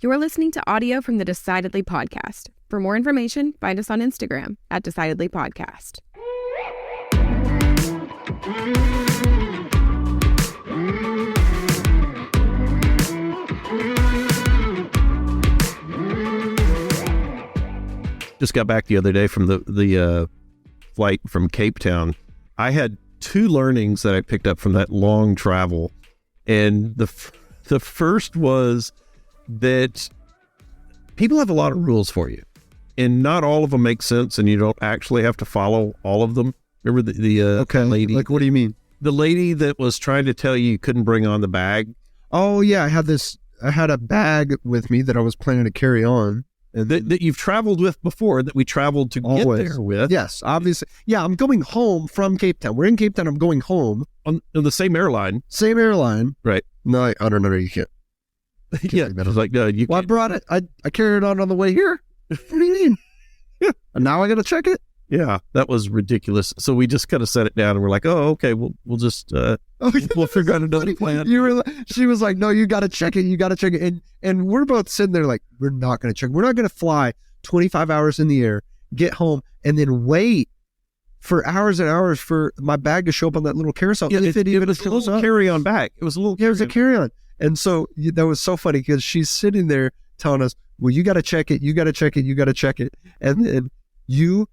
You're listening to audio from the Decidedly podcast. For more information, find us on Instagram at Decidedly Podcast. Just got back the other day from the flight from Cape Town. I had two learnings that I picked up from that long travel, and the first was that people have a lot of rules for you, and not all of them make sense, and you don't actually have to follow all of them. Remember the lady? Like, what do you mean? The lady that was trying to tell you couldn't bring on the bag. Oh yeah, I had a bag with me that I was planning to carry on. That you've traveled with before, that we traveled to get there with. Yes, obviously. Yeah, I'm going home from Cape Town. We're in Cape Town. I'm going home. On the same airline. Same airline. Right. No, I don't know. You can't. Yeah, it was like, no, you well, can't. I brought it. I carried it on the way here. What do you mean? Yeah. And now I got to check it? Yeah, that was ridiculous. So we just kind of set it down and we're like, oh, okay, we'll just, we'll figure out another plan. She was like, no, you got to check it. You got to check it. And we're both sitting there like, we're not going to check. We're not going to fly 25 hours in the air, get home, and then wait for hours and hours for my bag to show up on that little carousel. Yeah, it was a little carry-on bag. It was a little carry-on. And so that was so funny because she's sitting there telling us, well, you got to check it. You got to check it. You got to check it. And then you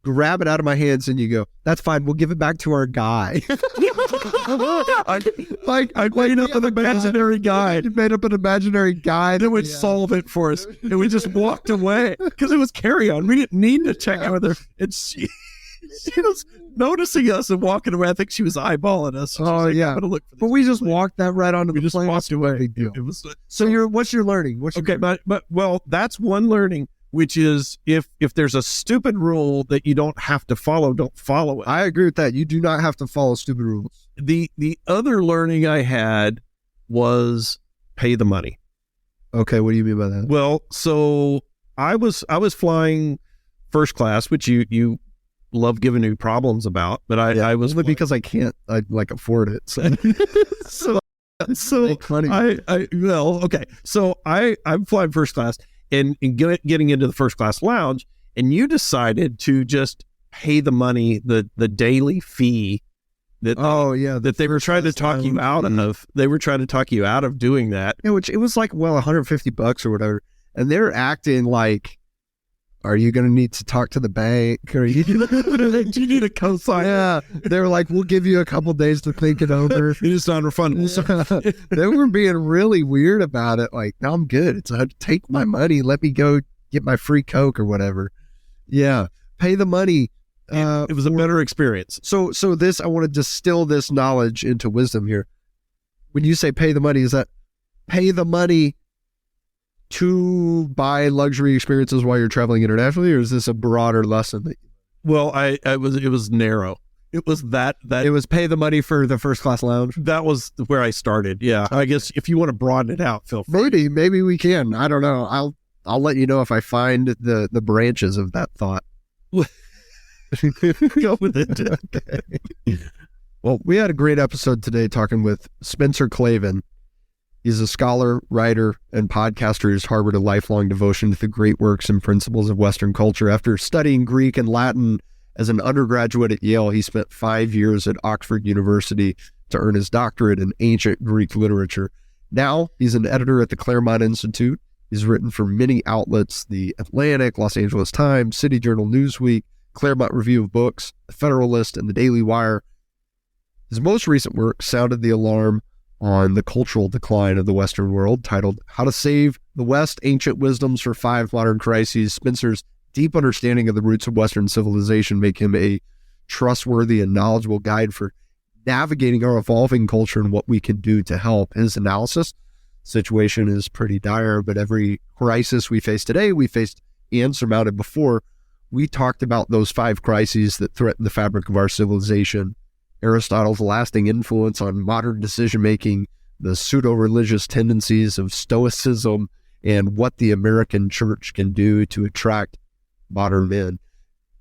grab it out of my hands and you go, that's fine. We'll give it back to our guy. I made up an imaginary guy. You made up an imaginary guy that would solve it for us. And we just walked away because it was carry-on. We didn't need to check with her. And she was noticing us and walking away. I think she was eyeballing us. Oh, like, yeah. But we just walked that right onto the plane. We just walked away. It was, so what's your learning? But that's one learning, which is if there's a stupid rule that you don't have to follow, don't follow it. I agree with that. You do not have to follow stupid rules. The other learning I had was pay the money. Okay, what do you mean by that? Well, so I was flying first class, which you love giving me problems about, but I was only because I can't afford it. So funny. So I'm flying first class. And getting into the first class lounge, and you decided to just pay the money, the daily fee that they were trying to talk you out of. They were trying to talk you out of doing that. Yeah, which it was like, well, $150 or whatever, and they're acting like, are you going to need to talk to the bank, or you need a cosign? Yeah, they were like, we'll give you a couple days to think it over. It is non-refundable. They were being really weird about it. Like, no, I'm good. Take my money. Let me go get my free Coke or whatever. Yeah, pay the money. It was a better experience. So this, I want to distill this knowledge into wisdom here. When you say pay the money, is that pay the money to buy luxury experiences while you're traveling internationally, or is this a broader lesson? Well, it was narrow. It was that it was pay the money for the first class lounge. That was where I started. Yeah, I guess if you want to broaden it out, feel free. Maybe we can. I don't know. I'll let you know if I find the branches of that thought. Go with it. Okay. Well, we had a great episode today talking with Spencer Klavan. He's a scholar, writer, and podcaster who's harbored a lifelong devotion to the great works and principles of Western culture. After studying Greek and Latin as an undergraduate at Yale, he spent 5 years at Oxford University to earn his doctorate in ancient Greek literature. Now, he's an editor at the Claremont Institute. He's written for many outlets: The Atlantic, Los Angeles Times, City Journal, Newsweek, Claremont Review of Books, The Federalist, and The Daily Wire. His most recent work sounded the alarm on the cultural decline of the Western world, titled How to Save the West, Ancient Wisdoms for 5 Modern Crises. Spencer's deep understanding of the roots of Western civilization make him a trustworthy and knowledgeable guide for navigating our evolving culture and what we can do to help. His analysis situation is pretty dire, but every crisis we face today, we faced and surmounted before. We talked about those 5 crises that threaten the fabric of our civilization: Aristotle's lasting influence on modern decision-making, the pseudo-religious tendencies of Stoicism, and what the American church can do to attract modern men.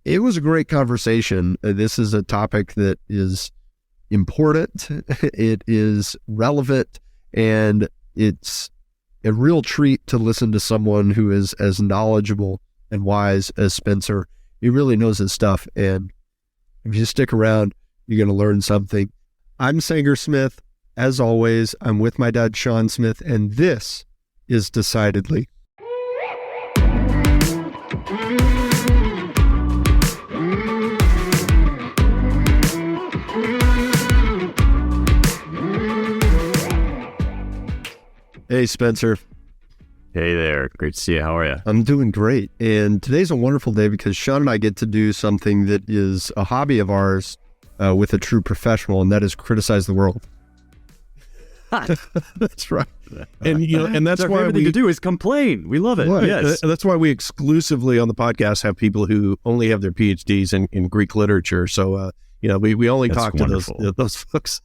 It was a great conversation. This is a topic that is important, it is relevant, and it's a real treat to listen to someone who is as knowledgeable and wise as Spencer. He really knows his stuff, and if you stick around, you're going to learn something. I'm Sanger Smith. As always, I'm with my dad, Sean Smith, and this is Decidedly. Hey, Spencer. Hey there. Great to see you. How are you? I'm doing great. And today's a wonderful day because Sean and I get to do something that is a hobby of ours with a true professional, and that is criticize the world. That's right. And that's why everything to do is complain. We love it. Right. Yes. That's why we exclusively on the podcast have people who only have their PhDs in Greek literature. So, we only That's talk wonderful. to those folks.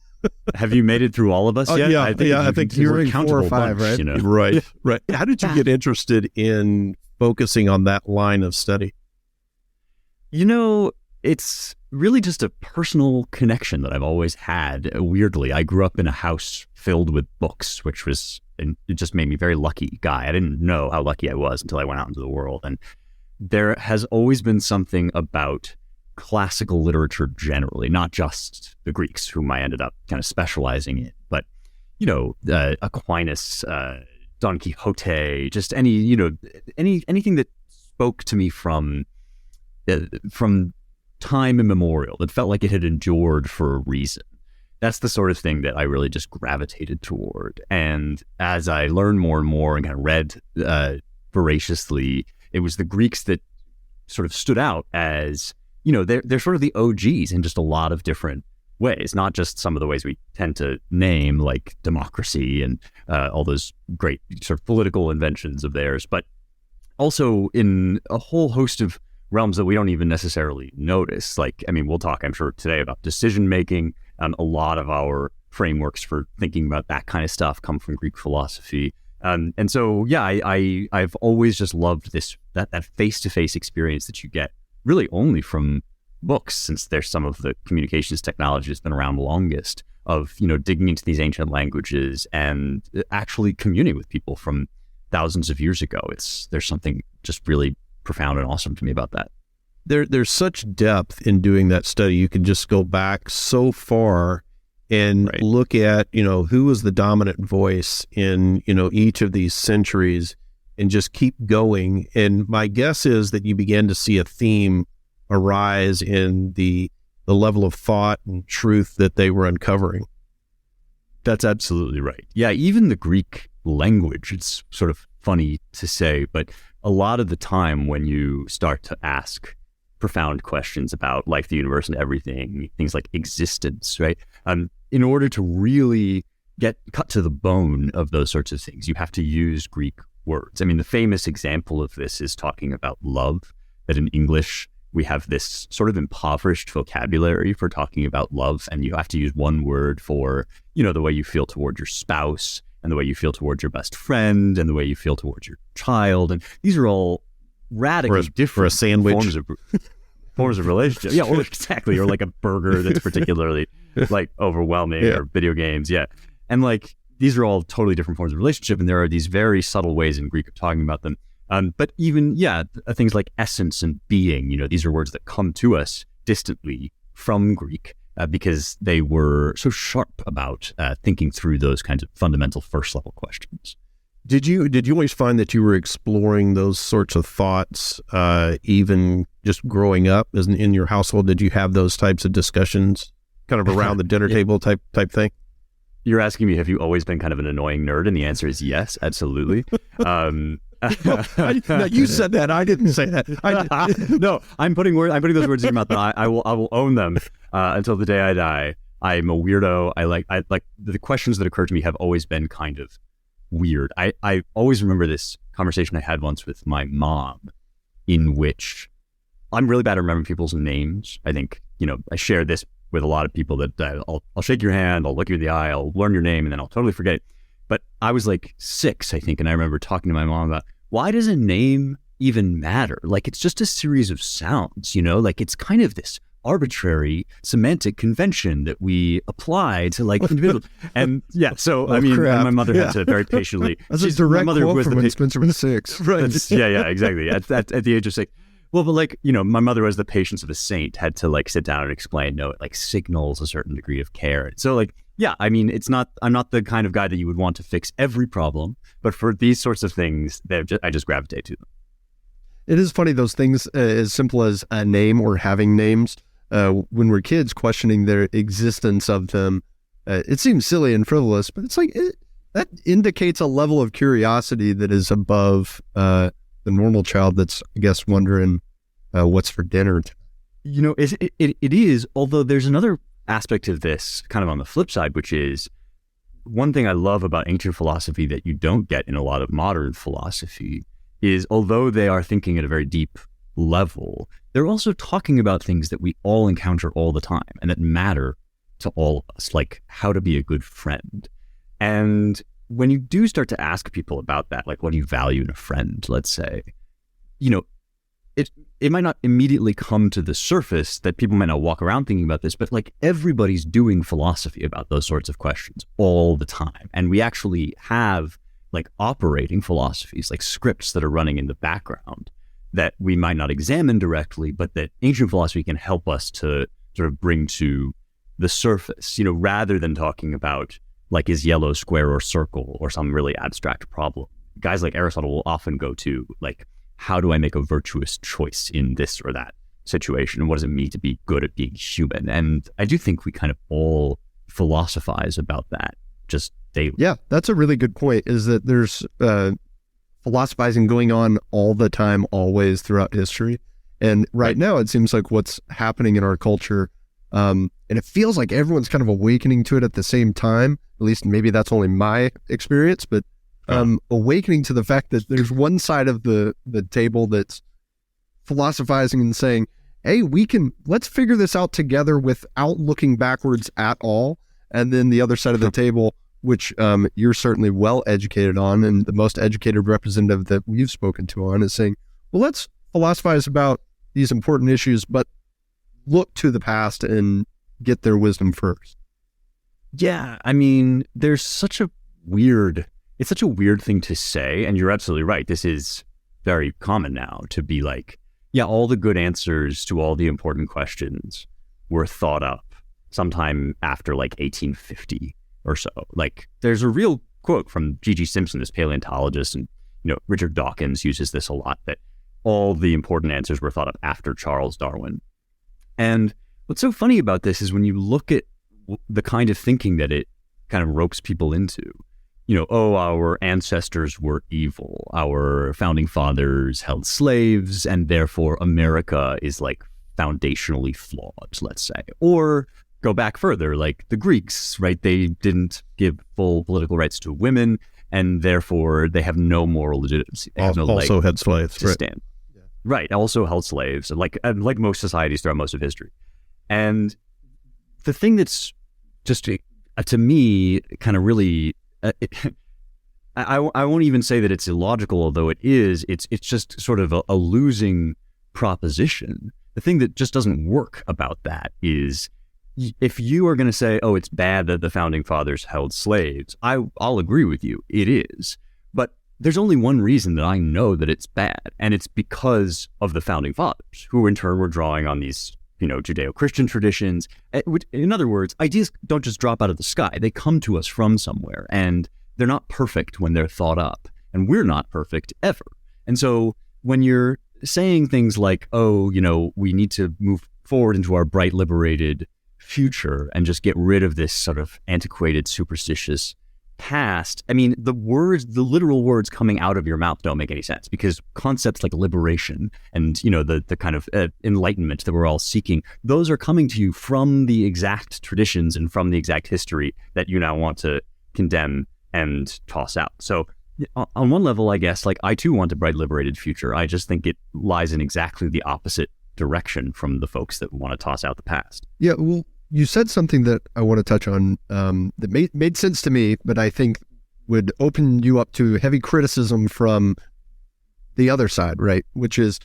Have you made it through all of us yet? I think you're we're in 4 or 5, bunch, right? Right. How did you get interested in focusing on that line of study? It's really just a personal connection that I've always had. Weirdly, I grew up in a house filled with books, and it just made me a very lucky guy. I didn't know how lucky I was until I went out into the world. And there has always been something about classical literature generally, not just the Greeks, whom I ended up kind of specializing in, but, Aquinas, Don Quixote, just anything that spoke to me from time immemorial, that felt like it had endured for a reason. That's the sort of thing that I really just gravitated toward. And as I learned more and more and kind of read voraciously, it was the Greeks that sort of stood out as, they're sort of the OGs in just a lot of different ways, not just some of the ways we tend to name, like democracy and all those great sort of political inventions of theirs, but also in a whole host of realms that we don't even necessarily notice. We'll talk, I'm sure, today about decision-making. A lot of our frameworks for thinking about that kind of stuff come from Greek philosophy. And so, I've always just loved that face-to-face experience that you get really only from books, since there's some of the communications technology that's been around the longest, of, digging into these ancient languages and actually communing with people from thousands of years ago. There's something just really profound and awesome to me about that. There's such depth in doing that study. You can just go back so far and look at, who was the dominant voice in, each of these centuries, and just keep going. And my guess is that you began to see a theme arise in the level of thought and truth that they were uncovering. That's absolutely right. Yeah, even the Greek language, it's sort of funny to say, but a lot of the time when you start to ask profound questions about life, the universe, and everything, things like existence, right? In order to really get cut to the bone of those sorts of things, you have to use Greek words. The famous example of this is talking about love, that in English, we have this sort of impoverished vocabulary for talking about love, and you have to use one word for, the way you feel toward your spouse, and the way you feel towards your best friend, and the way you feel towards your child. And these are all radically different for a sandwich. Forms of relationship. Yeah, or exactly. Or like a burger that's particularly overwhelming, or video games. Yeah. And these are all totally different forms of relationship, and there are these very subtle ways in Greek of talking about them. But even, things like essence and being, these are words that come to us distantly from Greek because they were so sharp about thinking through those kinds of fundamental first level questions. Did you always find that you were exploring those sorts of thoughts, even just growing up in your household? Did you have those types of discussions kind of around the dinner table type thing? You're asking me, have you always been kind of an annoying nerd? And the answer is yes, absolutely. No, you said that. I didn't say that. No, I'm putting those words in your mouth. I will own them until the day I die. I'm a weirdo. I like the questions that occur to me have always been kind of weird. I always remember this conversation I had once with my mom, in which I'm really bad at remembering people's names. I think, I share this with a lot of people that I'll shake your hand, I'll look you in the eye, I'll learn your name, and then I'll totally forget it. But I was 6, I think, and I remember talking to my mom about, why does a name even matter? It's just a series of sounds, it's kind of this arbitrary semantic convention that we apply to like individuals. And yeah, so I mean, my mother had to very patiently. That's a direct quote from when Spencer was 6. Right. Yeah, exactly. At the age of 6. Well, but like, you know, my mother, as the patience of a saint, had to like sit down and explain, no, it like signals a certain degree of care. So like, yeah, I mean, I'm not the kind of guy that you would want to fix every problem, but for these sorts of things, I just gravitate to them. It is funny, those things as simple as a name or having names, when we're kids, questioning their existence of them, it seems silly and frivolous, but it's like, that indicates a level of curiosity that is above the normal child that's, I guess, wondering what's for dinner. You know, it is, although there's another aspect of this kind of on the flip side, which is one thing I love about ancient philosophy that you don't get in a lot of modern philosophy is, although they are thinking at a very deep level, they're also talking about things that we all encounter all the time and that matter to all of us, like how to be a good friend. And when you do start to ask people about that, like what do you value in a friend, let's say, you know, it might not immediately come to the surface that people might not walk around thinking about this, but like everybody's doing philosophy about those sorts of questions all the time. And we actually have like operating philosophies, like scripts that are running in the background that we might not examine directly, but that ancient philosophy can help us to sort of bring to the surface, you know, rather than talking about like is yellow square or circle or some really abstract problem. Guys like Aristotle will often go to like, how do I make a virtuous choice in this or that situation? And what does it mean to be good at being human? And I do think we kind of all philosophize about that just daily. Yeah, that's a really good point, is that there's philosophizing going on all the time, always throughout history. And right now it seems like what's happening in our culture, and it feels like everyone's kind of awakening to it at the same time, at least maybe that's only my experience, but awakening to the fact that there's one side of the table that's philosophizing and saying, hey, let's figure this out together without looking backwards at all. And then the other side of the table, which you're certainly well educated on, and the most educated representative that we've spoken to on, is saying, well, let's philosophize about these important issues, but look to the past and get their wisdom first. Yeah, I mean, it's such a weird thing to say, and you're absolutely right. This is very common now to be like, yeah, all the good answers to all the important questions were thought up sometime after like 1850 or so. Like there's a real quote from G.G. Simpson, this paleontologist, and you know, Richard Dawkins uses this a lot, that all the important answers were thought up after Charles Darwin. And what's so funny about this is when you look at the kind of thinking that it kind of ropes people into, you know, oh, our ancestors were evil, our founding fathers held slaves, and therefore America is like foundationally flawed, let's say. Or go back further, like the Greeks, right? They didn't give full political rights to women, and therefore they have no moral legitimacy. They have also had slaves, to stand. Yeah. Right, also held slaves, like most societies throughout most of history. And the thing that's just, to me, kind of really... I won't even say that it's illogical, although it is. It's just sort of a losing proposition. The thing that just doesn't work about that is, if you are going to say, oh, it's bad that the founding fathers held slaves, I'll agree with you. It is. But there's only one reason that I know that it's bad, and it's because of the founding fathers, who in turn were drawing on these, you know, Judeo-Christian traditions. In other words, ideas don't just drop out of the sky. They come to us from somewhere, and they're not perfect when they're thought up, and we're not perfect ever. And so when you're saying things like, oh, you know, we need to move forward into our bright, liberated future and just get rid of this sort of antiquated, superstitious past, I mean, the literal words coming out of your mouth don't make any sense, because concepts like liberation and, you know, the kind of enlightenment that we're all seeking, those are coming to you from the exact traditions and from the exact history that you now want to condemn and toss out. So on one level, I guess, like, I too want a bright, liberated future. I just think it lies in exactly the opposite direction from the folks that want to toss out the past. Yeah, well, you said something that I want to touch on that made sense to me, but I think would open you up to heavy criticism from the other side, right? Which is,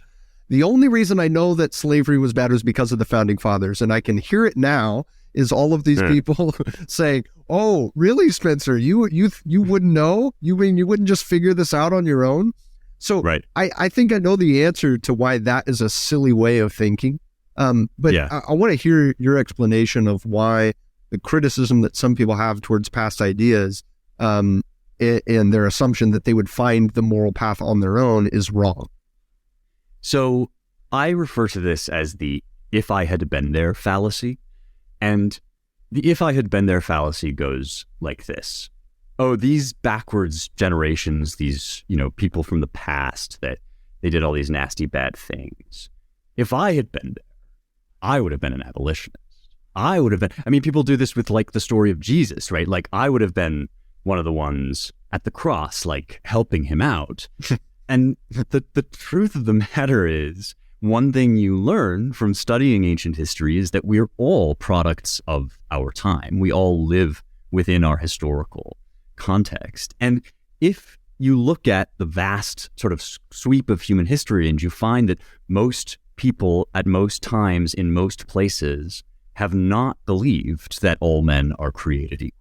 the only reason I know that slavery was bad was because of the founding fathers. And I can hear it now is all of these people saying, oh, really, Spencer, you wouldn't know? You mean you wouldn't just figure this out on your own? So right. I think I know the answer to why that is a silly way of thinking. But I want to hear your explanation of why the criticism that some people have towards past ideas and their assumption that they would find the moral path on their own is wrong. So I refer to this as the if I had been there fallacy. And the if I had been there fallacy goes like this. Oh, these backwards generations, these, people from the past that they did all these nasty bad things. If I had been there, I would have been an abolitionist. I would have been, people do this with like the story of Jesus, right? Like I would have been one of the ones at the cross, like helping him out. And the truth of the matter is, one thing you learn from studying ancient history is that we're all products of our time. We all live within our historical context. And if you look at the vast sort of sweep of human history and you find that most people at most times in most places have not believed that all men are created equal,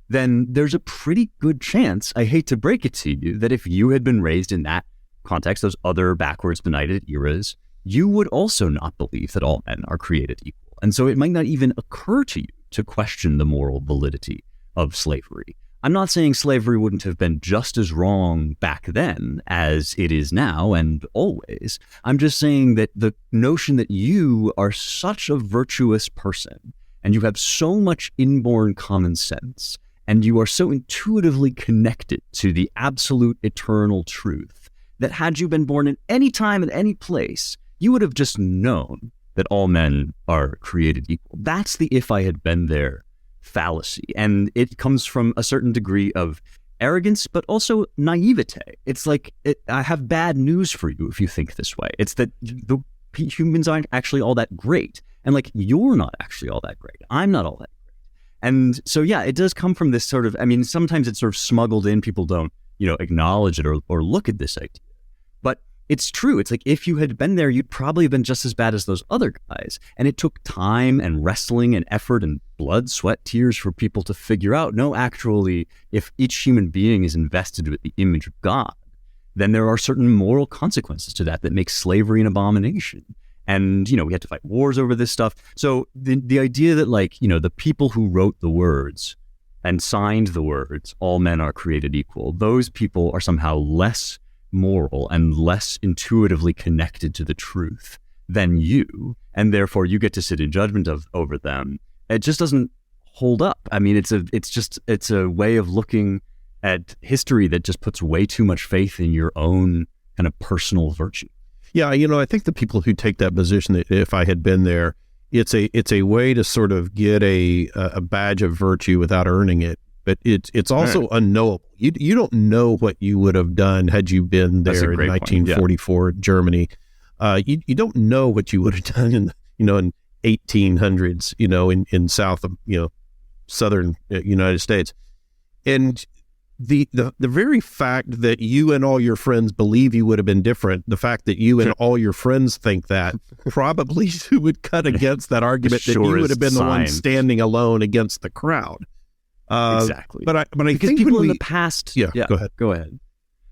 then there's a pretty good chance, I hate to break it to you, that if you had been raised in that context, those other backwards benighted eras, you would also not believe that all men are created equal. And so it might not even occur to you to question the moral validity of slavery. I'm not saying slavery wouldn't have been just as wrong back then as it is now and always. I'm just saying that the notion that you are such a virtuous person and you have so much inborn common sense and you are so intuitively connected to the absolute eternal truth that had you been born in any time and any place, you would have just known that all men are created equal. That's the if I had been there fallacy. And it comes from a certain degree of arrogance, but also naivete. It's like, I have bad news for you if you think this way. It's that the humans aren't actually all that great. And like, you're not actually all that great. I'm not all that great. And so, yeah, it does come from this sort of, sometimes it's sort of smuggled in. People don't, acknowledge it or look at this idea. But it's true. It's like, if you had been there, you'd probably have been just as bad as those other guys. And it took time and wrestling and effort and blood, sweat, tears for people to figure out, no, actually, if each human being is invested with the image of God, then there are certain moral consequences to that make slavery an abomination. And, we had to fight wars over this stuff. So the idea that the people who wrote the words and signed the words, all men are created equal, those people are somehow less moral and less intuitively connected to the truth than you, and therefore you get to sit in judgment over them. It just doesn't hold up. It's a way of looking at history that just puts way too much faith in your own kind of personal virtue. Yeah, I think the people who take that position, that if I had been there, it's a way to sort of get a badge of virtue without earning it. But it's also unknowable. You don't know what you would have done had you been there in 1944 Germany. You don't know what you would have done in 1800s, in South of Southern United States. And the very fact that you and all your friends believe you would have been different, the fact that you and all your friends think that, probably would cut against that argument that you would have been the one standing alone against the crowd. Exactly. But I because think people in the past. Yeah, go ahead.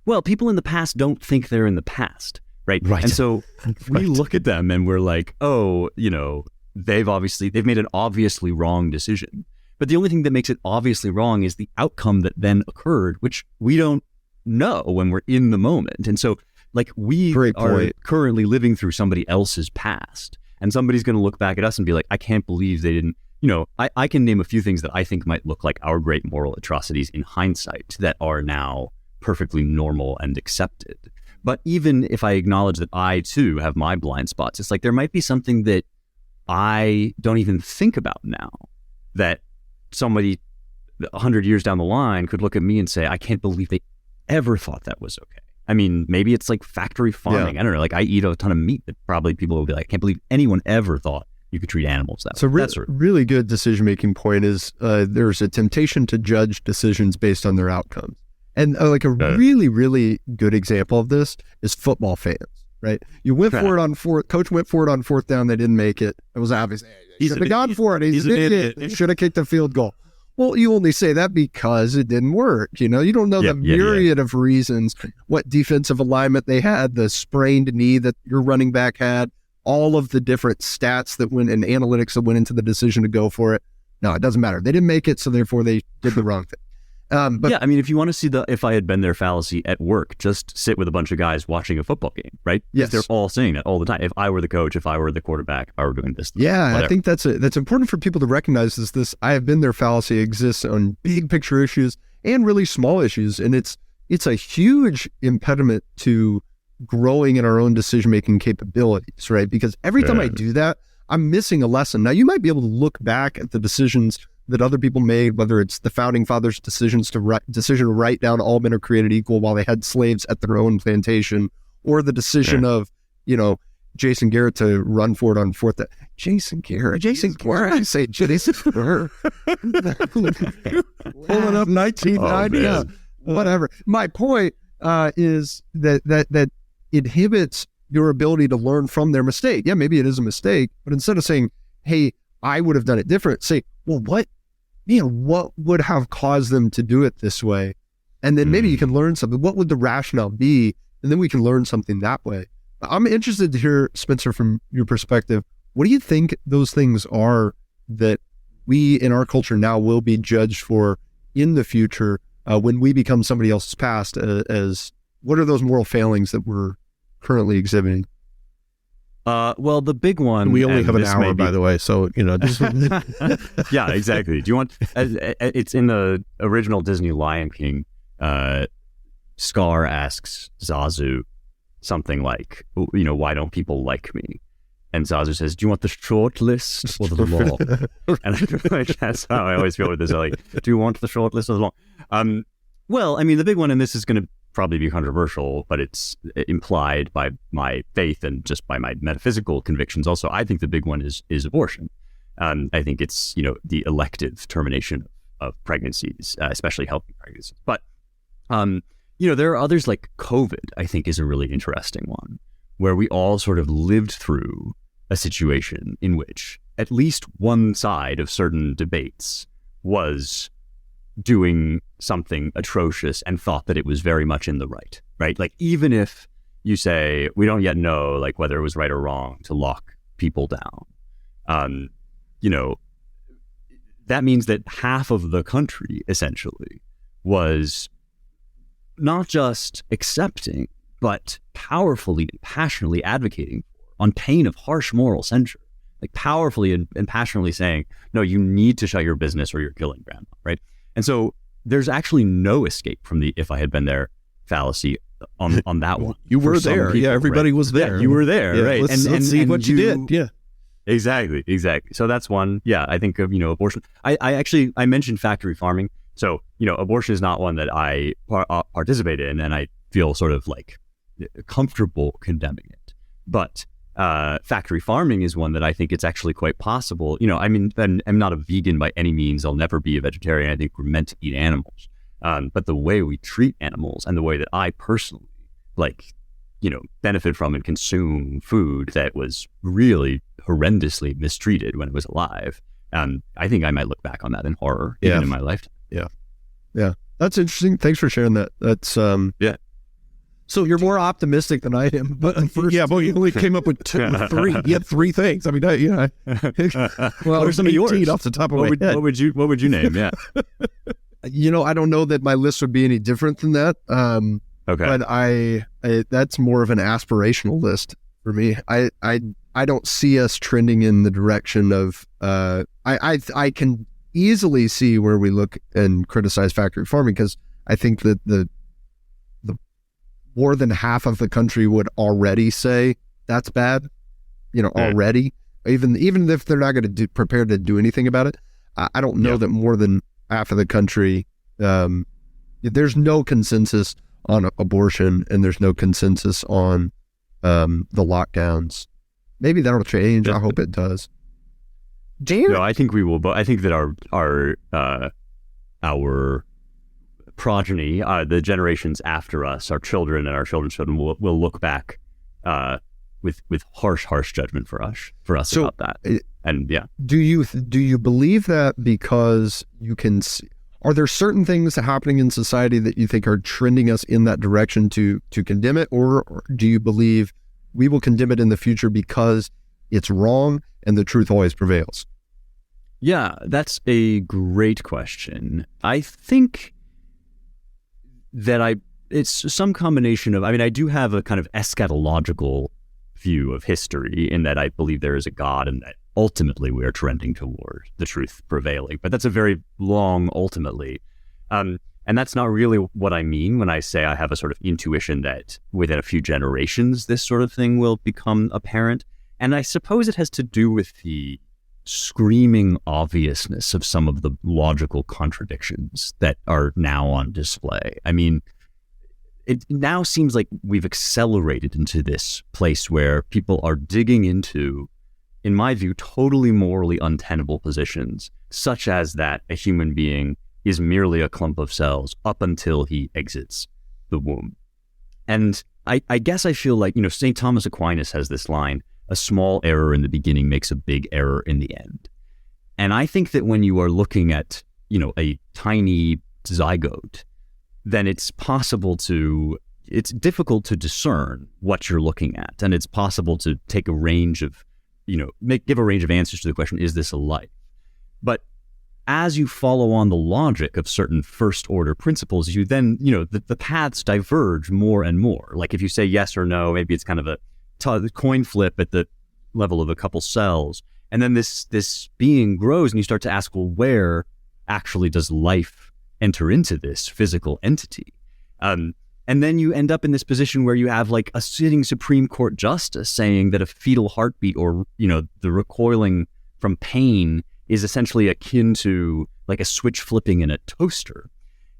Well, people in the past don't think they're in the past, right? Right. And so we look at them and we're like, oh, they've made an obviously wrong decision. But the only thing that makes it obviously wrong is the outcome that then occurred, which we don't know when we're in the moment. And so, we are currently living through somebody else's past, and somebody's going to look back at us and be like, I can't believe they didn't. I can name a few things that I think might look like our great moral atrocities in hindsight that are now perfectly normal and accepted. But even if I acknowledge that I too have my blind spots, it's like there might be something that I don't even think about now that somebody 100 years down the line could look at me and say, I can't believe they ever thought that was okay. Maybe it's like factory farming. Yeah. I don't know. I eat a ton of meat that probably people will be like, I can't believe anyone ever thought you could treat animals that way. So really good decision-making point is there's a temptation to judge decisions based on their outcomes. And really, really good example of this is football fans, right? You went for it on fourth. Coach went for it on fourth down. They didn't make it. It was obvious. He should have gone for it. He's an idiot. He should have kicked the field goal. Well, you only say that because it didn't work. You don't know the myriad of reasons, what defensive alignment they had, the sprained knee that your running back had, all of the different stats that went and analytics that went into the decision to go for it. No, it doesn't matter. They didn't make it, so therefore they did the wrong thing. But yeah, I mean, if you want to see the "if I had been there" fallacy at work, just sit with a bunch of guys watching a football game, right? Yes, they're all saying that all the time. If I were the coach, if I were the quarterback, if I were doing this, yeah, whatever. I think that's important for people to recognize. This "I have been there" fallacy exists on big picture issues and really small issues, and it's a huge impediment to growing in our own decision making capabilities, right? Because every time I do that, I'm missing a lesson. Now, you might be able to look back at the decisions that other people made, whether it's the founding fathers' decision to write down all men are created equal while they had slaves at their own plantation, or the decision of, Jason Garrett to run for it on fourth. Jason Garrett. I say Jason Garrett. Pulling up 1990. Whatever. My point is that inhibits your ability to learn from their mistake. Yeah, maybe it is a mistake, but instead of saying, hey, I would have done it different, say, well, what would have caused them to do it this way? And then maybe you can learn something. What would the rationale be? And then we can learn something that way. I'm interested to hear, Spencer, from your perspective, what do you think those things are that we in our culture now will be judged for in the future when we become somebody else's past? As what are those moral failings that we're currently exhibiting? Well, the big one. We only have an hour, by the way, so just yeah, exactly. Do you want? It's in the original Disney Lion King. Scar asks Zazu something like, why don't people like me? And Zazu says, do you want the short list or the long? And that's how I always feel with this. Like, do you want the short list or the long? Well, I mean, the big one, and this is going to probably be controversial, but it's implied by my faith and just by my metaphysical convictions. Also, I think the big one is abortion. I think it's, the elective termination of pregnancies, especially healthy pregnancies. But, there are others like COVID, I think is a really interesting one, where we all sort of lived through a situation in which at least one side of certain debates was doing something atrocious and thought that it was very much in the right? Like, even if you say, we don't yet know, like, whether it was right or wrong to lock people down, that means that half of the country essentially was not just accepting, but powerfully and passionately advocating for, on pain of harsh moral censure, like powerfully and passionately saying, no, you need to shut your business or you're killing grandma, right? And so there's actually no escape from the "if I had been there" fallacy on that one. You were there. People, everybody was there. Yeah, you were there, right? Let's see what you did. Yeah. Exactly. So that's one. Yeah, I think of, abortion. I mentioned factory farming. So, abortion is not one that I participate in, and I feel sort of like comfortable condemning it. But factory farming is one that I think it's actually quite possible. I mean, I'm not a vegan by any means. I'll never be a vegetarian. I think we're meant to eat animals. But the way we treat animals and the way that I personally benefit from and consume food that was really horrendously mistreated when it was alive, I think I might look back on that in horror even in my lifetime. Yeah. That's interesting. Thanks for sharing that. That's yeah. So you're more optimistic than I am, but but you only came up with three. You had three things. I mean, well, what are some of yours off the top of my head? What would you name? Yeah. I don't know that my list would be any different than that. Okay. But I that's more of an aspirational list for me. I don't see us trending in the direction of I can easily see where we look and criticize factory farming, because I think that the more than half of the country would already say that's bad, already, even if they're not going to be prepared to do anything about it. I don't know that more than half of the country, there's no consensus on abortion, and there's no consensus on the lockdowns. Maybe that'll change. I hope it does. No, I think we will. But I think that our progeny, the generations after us, our children and our children's children, will look back with harsh judgment for us So, about that. And yeah, Do you believe that because you can see, are there certain things happening in society that you think are trending us in that direction to condemn it, or do you believe we will condemn it in the future because it's wrong and the truth always prevails? yeah, that's a great question. I think that it's some combination of, I mean, I do have a kind of eschatological view of history in that I believe there is a God and that ultimately we are trending toward the truth prevailing. But that's a very long ultimately. And that's not really what I mean when I say I have a sort of intuition that within a few generations, this sort of thing will become apparent. And I suppose it has to do with the screaming obviousness of some of the logical contradictions that are now on display. I mean, it now seems like we've accelerated into this place where people are digging into, in my view, totally morally untenable positions, such as that a human being is merely a clump of cells up until he exits the womb. And I guess I feel like, St. Thomas Aquinas has this line, a small error in the beginning makes a big error in the end. And I think that when you are looking at, a tiny zygote, then it's difficult to discern what you're looking at. And it's possible to take a range of, give a range of answers to the question, is this a life? But as you follow on the logic of certain first order principles, you then, the paths diverge more and more. Like if you say yes or no, maybe it's kind of a coin flip at the level of a couple cells. And then this being grows and you start to ask, well, where actually does life enter into this physical entity? And then you end up in this position where you have like a sitting Supreme Court justice saying that a fetal heartbeat or, the recoiling from pain is essentially akin to like a switch flipping in a toaster.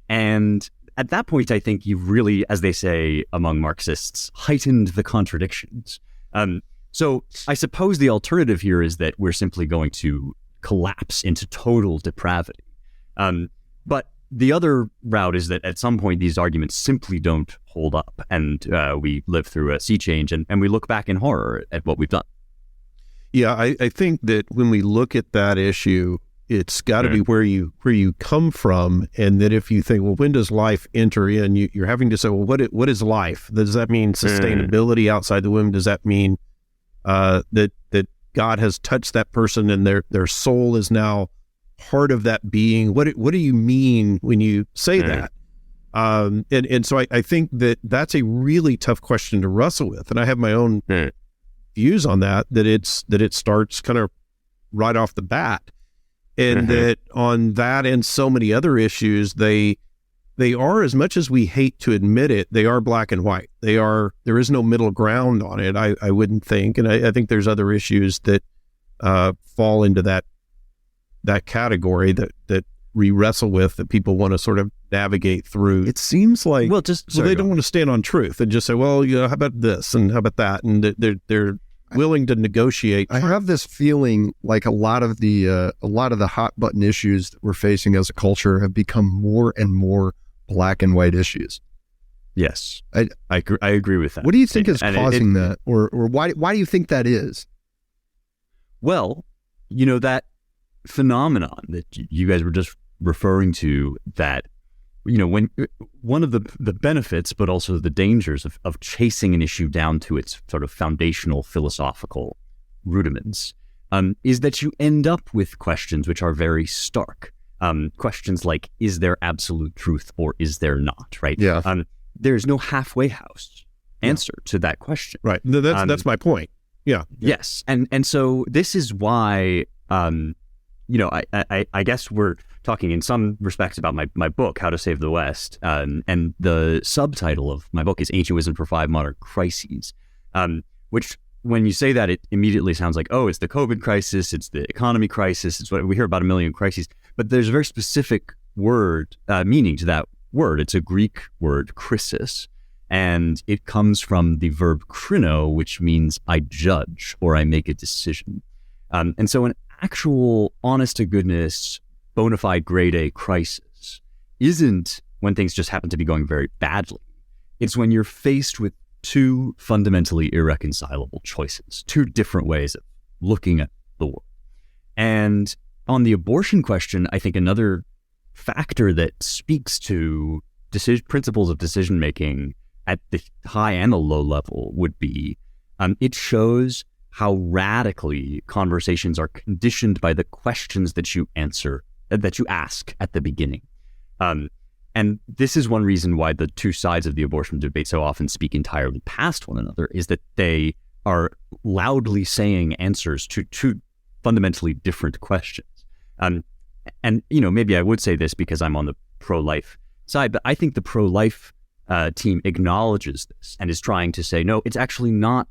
And at that point, I think you've really, as they say among Marxists, heightened the contradictions. So I suppose the alternative here is that we're simply going to collapse into total depravity. But the other route is that at some point, these arguments simply don't hold up and we live through a sea change and we look back in horror at what we've done. Yeah, I think that when we look at that issue, it's got to be where you come from, and that if you think, well, when does life enter in? You're having to say, well, what is life? Does that mean sustainability outside the womb? Does that mean that God has touched that person and their soul is now part of that being? What do you mean when you say that? And so I think that's a really tough question to wrestle with, and I have my own views on that it starts kind of right off the bat, and that on that and so many other issues, they are, as much as we hate to admit it, they are black and white. There is no middle ground on it, I wouldn't think, and I think there's other issues that fall into that category that we wrestle with, that people want to sort of navigate through. It seems like they don't want to stand on truth and just say, well, how about this and how about that, and they're willing to negotiate. I have this feeling like a lot of the hot button issues that we're facing as a culture have become more and more black and white issues. Yes, I agree with that. What do you think is causing that, or why do you think that is? Well, that phenomenon that you guys were just referring to, that when one of the benefits but also the dangers of chasing an issue down to its sort of foundational philosophical rudiments is that you end up with questions which are very stark. Questions like, is there absolute truth or is there not, right? Yeah. There's no halfway house answer to that question. Right. That's my point. Yeah. Yes. And so this is why I guess we're talking in some respects about my book, How to Save the West. And the subtitle of my book is Ancient Wisdom for 5 Modern Crises, which when you say that, it immediately sounds like, oh, it's the COVID crisis, it's the economy crisis, it's what we hear about a million crises. But there's a very specific word, meaning to that word. It's a Greek word, crisis. And it comes from the verb krino, which means I judge or I make a decision. And so an actual honest-to-goodness, bona fide grade A crisis isn't when things just happen to be going very badly. It's when you're faced with two fundamentally irreconcilable choices, two different ways of looking at the world. And on the abortion question, I think another factor that speaks to principles of decision-making at the high and the low level would be, it shows how radically conversations are conditioned by the questions that you ask at the beginning. And this is one reason why the two sides of the abortion debate so often speak entirely past one another, is that they are loudly saying answers to two fundamentally different questions. And, maybe I would say this because I'm on the pro-life side, but I think the pro-life team acknowledges this and is trying to say, no, it's actually not.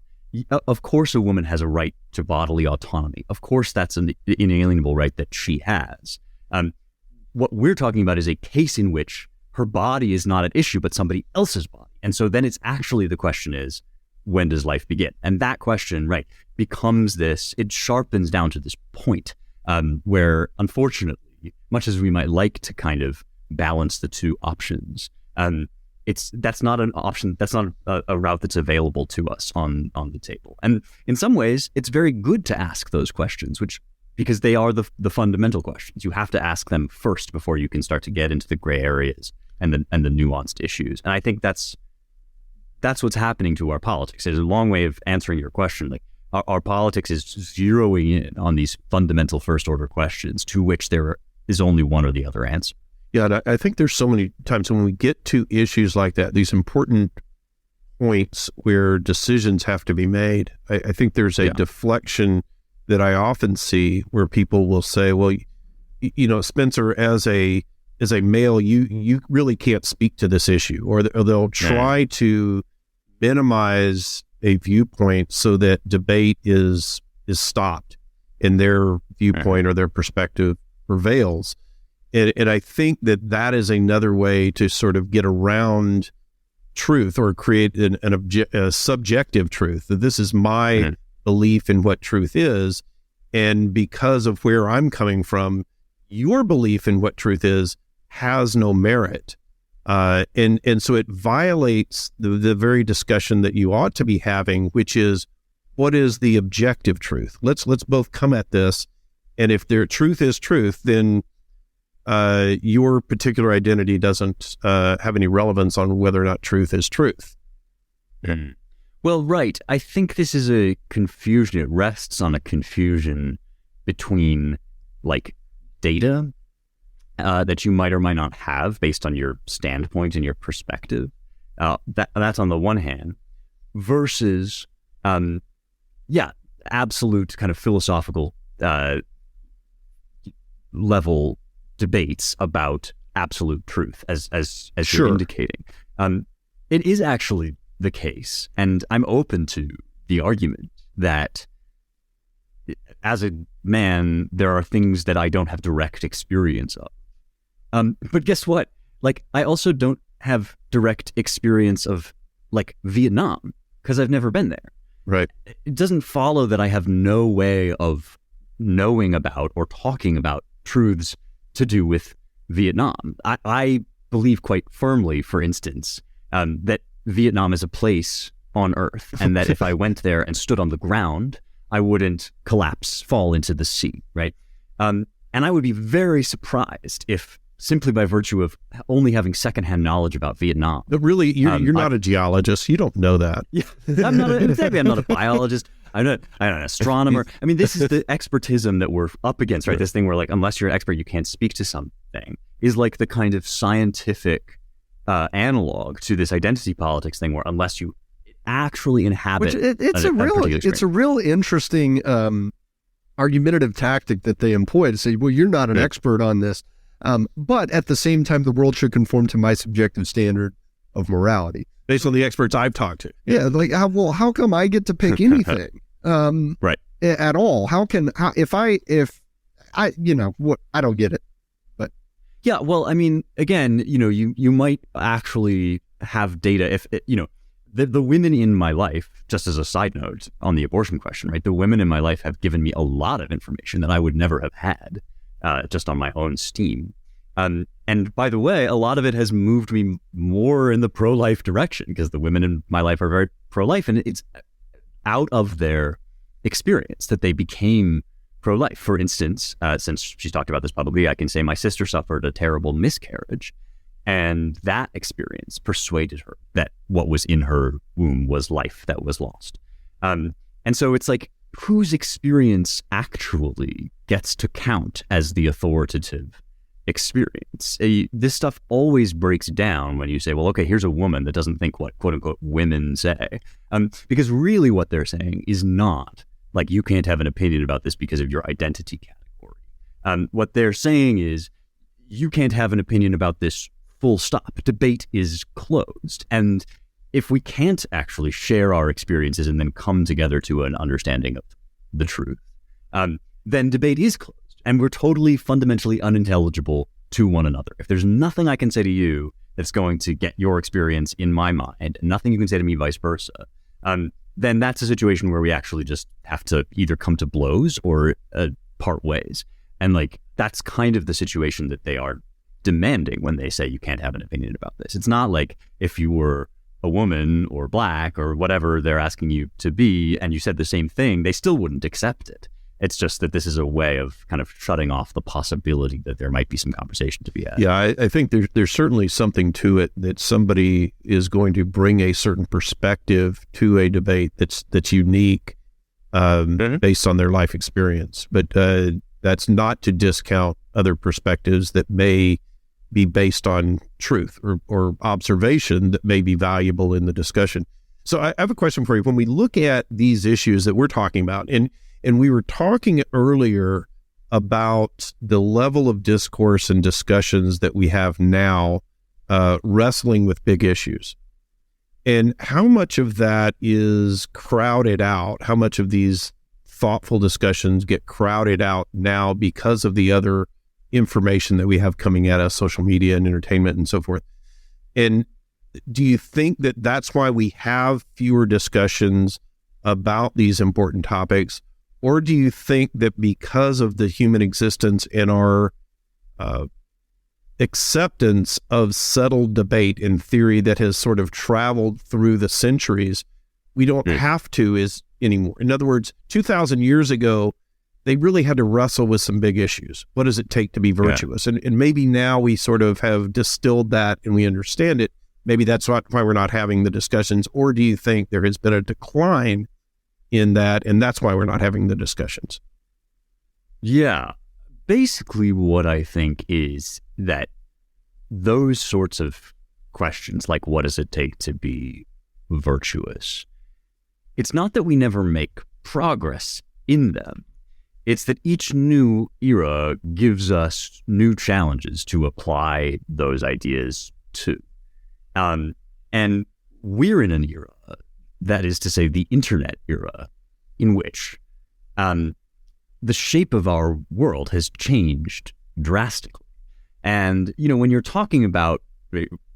Of course, a woman has a right to bodily autonomy. Of course, that's an inalienable right that she has. What we're talking about is a case in which her body is not at issue, but somebody else's body. And so then it's actually, the question is, when does life begin? And that question, right, becomes this, it sharpens down to this point where, unfortunately, much as we might like to kind of balance the two options, that's not an option. That's not a route that's available to us on the table. And in some ways, it's very good to ask those questions, because they are the fundamental questions. You have to ask them first before you can start to get into the gray areas and the nuanced issues. And I think that's what's happening to our politics. There's a long way of answering your question. Like our politics is zeroing in on these fundamental first order questions to which there is only one or the other answer. Yeah, and I think there's so many times when we get to issues like that, these important points where decisions have to be made, I think there's a deflection that I often see where people will say, well, Spencer, as a male, you really can't speak to this issue, or they'll try to minimize a viewpoint so that debate is stopped and their viewpoint or their perspective prevails. And I think that is another way to sort of get around truth, or create a subjective truth, that this is my belief in what truth is. And because of where I'm coming from, your belief in what truth is has no merit. And so it violates the very discussion that you ought to be having, which is, what is the objective truth? Let's both come at this. And if their truth is truth, then your particular identity doesn't have any relevance on whether or not truth is truth. Well, right. I think this is a confusion. It rests on a confusion between data that you might or might not have based on your standpoint and your perspective. That's on the one hand, versus absolute kind of philosophical level debates about absolute truth, as you're indicating. It is actually the case, and I'm open to the argument that as a man, there are things that I don't have direct experience of. But guess what? I also don't have direct experience of Vietnam, because I've never been there. Right. It doesn't follow that I have no way of knowing about or talking about truths to do with Vietnam. I believe quite firmly, for instance, that Vietnam is a place on Earth, and that if I went there and stood on the ground, I wouldn't fall into the sea, right? And I would be very surprised if, simply by virtue of only having secondhand knowledge about Vietnam. But really, you're not a geologist. You don't know that. Yeah, I'm not a biologist. I'm not an astronomer. I mean, this is the expertism that we're up against, right? This thing where, unless you're an expert, you can't speak to something, is the kind of scientific analog to this identity politics thing, where unless you actually inhabit, it's a real interesting argumentative tactic that they employ to say, well, you're not an expert on this, but at the same time, the world should conform to my subjective standard of morality based on the experts I've talked to. Yeah, how come I get to pick anything? Right. At all? If I don't get it. But yeah, well, I mean, again, you might actually have data if the women in my life, just as a side note on the abortion question, right? The women in my life have given me a lot of information that I would never have had just on my own steam. And by the way, a lot of it has moved me more in the pro-life direction because the women in my life are very pro-life, and it's out of their experience that they became pro-life. For instance, since she's talked about this publicly, I can say my sister suffered a terrible miscarriage, and that experience persuaded her that what was in her womb was life that was lost. And so it's like, whose experience actually gets to count as the authoritative experience? This stuff always breaks down when you say, well, okay, here's a woman that doesn't think what quote unquote women say. Because really what they're saying is not like, you can't have an opinion about this because of your identity category. What they're saying is, you can't have an opinion about this, full stop. Debate is closed. And if we can't actually share our experiences and then come together to an understanding of the truth, then debate is closed. And we're totally fundamentally unintelligible to one another. If there's nothing I can say to you that's going to get your experience in my mind, and nothing you can say to me vice versa, then that's a situation where we actually just have to either come to blows or part ways. And like, that's kind of the situation that they are demanding when they say you can't have an opinion about this. It's not like if you were a woman or black or whatever they're asking you to be and you said the same thing, they still wouldn't accept it. It's just that this is a way of kind of shutting off the possibility that there might be some conversation to be had. Yeah, I think there's certainly something to it that somebody is going to bring a certain perspective to a debate that's unique based on their life experience. But that's not to discount other perspectives that may be based on truth or observation that may be valuable in the discussion. So I have a question for you. When we look at these issues that we're talking about, and we were talking earlier about the level of discourse and discussions that we have now wrestling with big issues, and how much of that is crowded out, how much of these thoughtful discussions get crowded out now because of the other information that we have coming at us, social media and entertainment and so forth. And do you think that that's why we have fewer discussions about these important topics? Or do you think that because of the human existence and our acceptance of settled debate and theory that has sort of traveled through the centuries, we don't have to anymore? In other words, 2,000 years ago, they really had to wrestle with some big issues. What does it take to be virtuous? Yeah. And maybe now we sort of have distilled that and we understand it. Maybe that's why we're not having the discussions. Or do you think there has been a decline in that, and that's why we're not having the discussions? Yeah. Basically, what I think is that those sorts of questions, like what does it take to be virtuous, it's not that we never make progress in them. It's that each new era gives us new challenges to apply those ideas to. And we're in an era, that is to say the internet era, in which the shape of our world has changed drastically. And, you know, when you're talking about,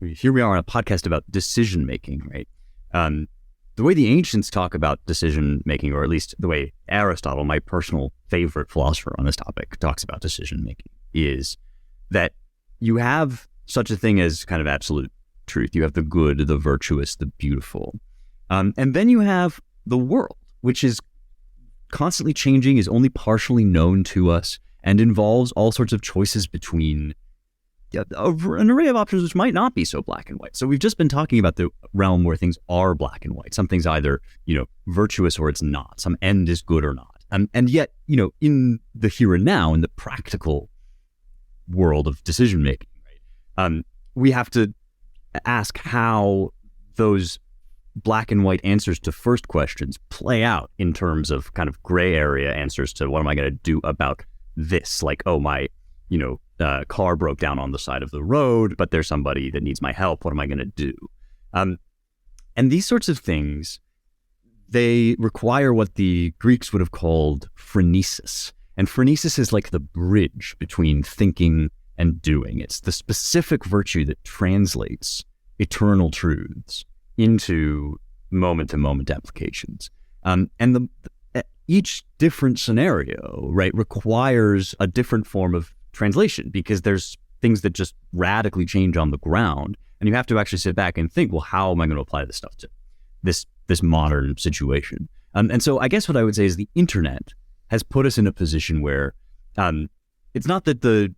here we are on a podcast about decision-making, right? The way the ancients talk about decision-making, or at least the way Aristotle, my personal favorite philosopher on this topic, talks about decision-making, is that you have such a thing as kind of absolute truth. You have the good, the virtuous, the beautiful. And then you have the world, which is constantly changing, is only partially known to us, and involves all sorts of choices between an array of options which might not be so black and white. So we've just been talking about the realm where things are black and white. Something's either, virtuous or it's not. Some end is good or not. And yet, in the here and now, in the practical world of decision making, right, we have to ask how those black and white answers to first questions play out in terms of kind of gray area answers to what am I going to do about this? Like, oh, my, car broke down on the side of the road, but there's somebody that needs my help. What am I going to do? And these sorts of things, they require what the Greeks would have called phronesis. And phronesis is like the bridge between thinking and doing. It's the specific virtue that translates eternal truths into moment-to-moment applications. And each different scenario, right, requires a different form of translation, because there's things that just radically change on the ground. And you have to actually sit back and think, well, how am I going to apply this stuff to this modern situation? And so I guess what I would say is the internet has put us in a position where it's not that the,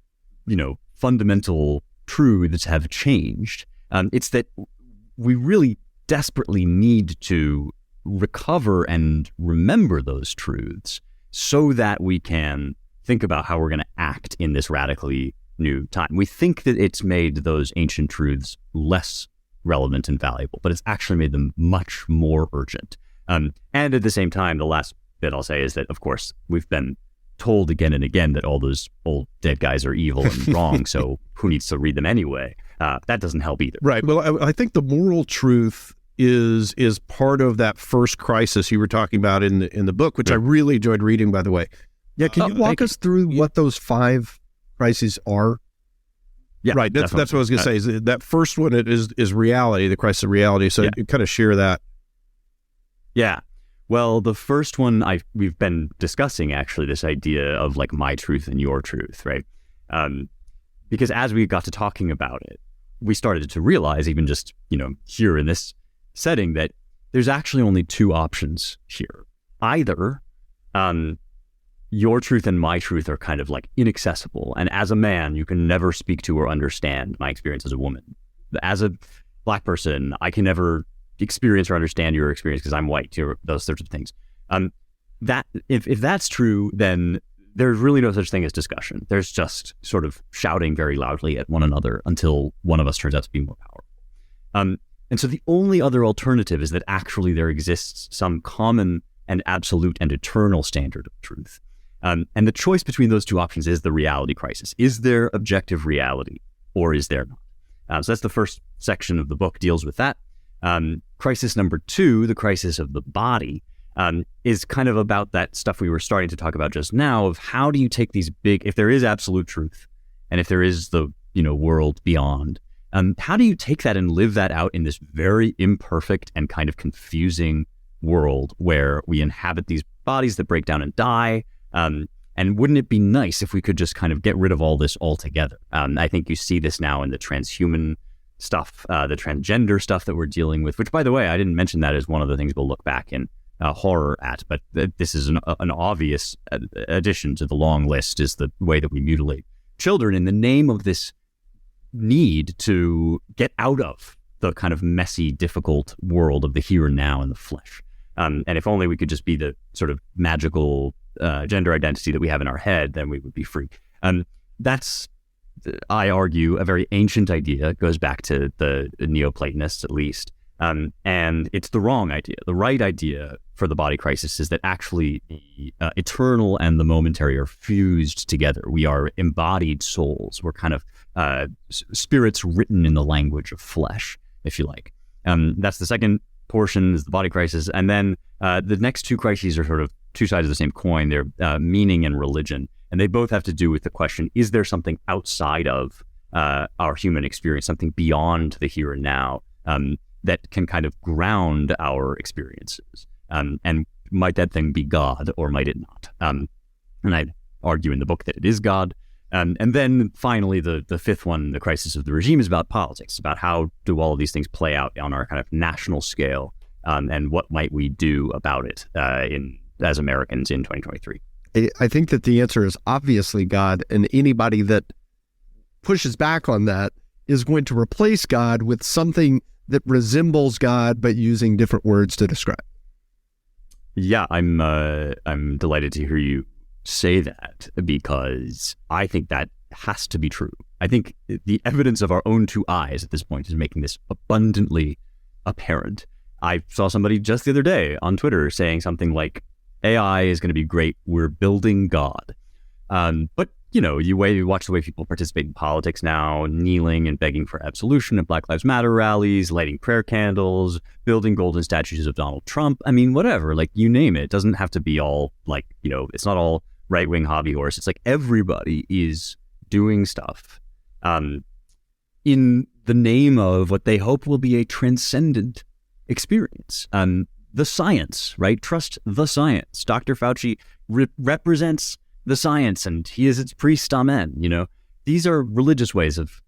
fundamental truths have changed. It's that we really desperately need to recover and remember those truths so that we can think about how we're going to act in this radically new time. We think that it's made those ancient truths less relevant and valuable, but it's actually made them much more urgent. And at the same time, the last bit I'll say is that, of course, we've been told again and again that all those old dead guys are evil and wrong, so who needs to read them anyway? That doesn't help either. Right. Well, I think the moral truth is part of that first crisis you were talking about in the book, which I really enjoyed reading, by the way. Yeah, can you walk us through what those 5 crises are? Yeah, right. That's what I was going to say. Is that first one is reality, the crisis of reality. So you kind of share that. Yeah. Well, the first one we've been discussing actually this idea of like my truth and your truth, right? Because as we got to talking about it, we started to realize, even just here in this setting, that there's actually only 2 options here. Either your truth and my truth are kind of like inaccessible, and as a man, you can never speak to or understand my experience as a woman. As a Black person, I can never experience or understand your experience because I'm white, those sorts of things. That if that's true, then there's really no such thing as discussion. There's just sort of shouting very loudly at one another until one of us turns out to be more powerful. And so the only other alternative is that actually there exists some common and absolute and eternal standard of truth. And the choice between those 2 options is the reality crisis. Is there objective reality or is there not? So that's the first section of the book, deals with that. Crisis number 2, the crisis of the body, is kind of about that stuff we were starting to talk about just now, of how do you take these big, if there is absolute truth and if there is the world beyond, how do you take that and live that out in this very imperfect and kind of confusing world where we inhabit these bodies that break down and die? And wouldn't it be nice if we could just kind of get rid of all this altogether? I think you see this now in the transhuman stuff, the transgender stuff that we're dealing with, which, by the way, I didn't mention that as one of the things we'll look back in horror at, but this is an obvious addition to the long list, is the way that we mutilate children in the name of this need to get out of the kind of messy, difficult world of the here and now in the flesh. And if only we could just be the sort of magical gender identity that we have in our head, then we would be free. That's, I argue, a very ancient idea. It goes back to the Neoplatonists, at least. And it's the wrong idea. The right idea for the body crisis is that actually the eternal and the momentary are fused together. We are embodied souls. We're kind of spirits written in the language of flesh, if you like. That's the second portion, is the body crisis. And then the next 2 crises are sort of 2 sides of the same coin. They're meaning and religion. And they both have to do with the question, is there something outside of our human experience, something beyond the here and now, that can kind of ground our experiences? And might that thing be God or might it not? And I argue in the book that it is God. And then finally, the 5th one, the crisis of the regime, is about politics, about how do all of these things play out on our kind of national scale, and what might we do about it as Americans in 2023. I think that the answer is obviously God, and anybody that pushes back on that is going to replace God with something that resembles God, but using different words to describe. Yeah, I'm delighted to hear you say that, because I think that has to be true. I think the evidence of our own 2 eyes at this point is making this abundantly apparent. I saw somebody just the other day on Twitter saying something like, AI is going to be great. We're building God. But, you watch the way people participate in politics now, kneeling and begging for absolution at Black Lives Matter rallies, lighting prayer candles, building golden statues of Donald Trump. I mean, whatever, like you name it. It doesn't have to be all like, it's not all right-wing hobby horse. It's like everybody is doing stuff in the name of what they hope will be a transcendent experience. The science, right? Trust the science. Dr. Fauci represents the science, and he is its priest, amen, these are religious ways of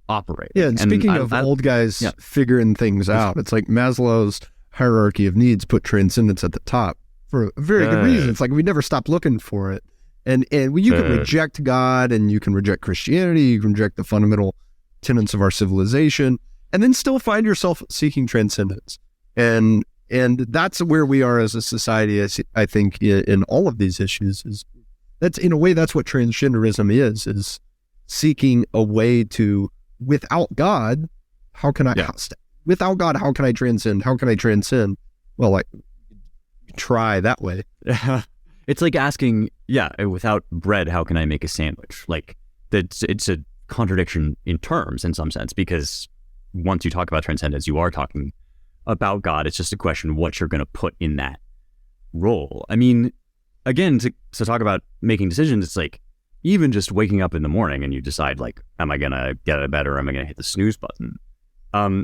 operating. Yeah, and speaking of old guys figuring things out, it's like Maslow's hierarchy of needs put transcendence at the top for a very good reason. It's like we never stop looking for it. And you can reject God, and you can reject Christianity, you can reject the fundamental tenets of our civilization, and then still find yourself seeking transcendence. And that's where we are as a society, I think, in all of these issues. That's in a way, that's what transgenderism is seeking a way to, without God, how can I transcend? How can I transcend? Well, like, try that way. It's like asking, without bread, how can I make a sandwich? Like, it's a contradiction in terms in some sense, because once you talk about transcendence, you are talking about God. It's just a question of what you're going to put in that role. I mean, again, to talk about making decisions, it's like, even just waking up in the morning and you decide, like, am I going to get out of bed or am I going to hit the snooze button?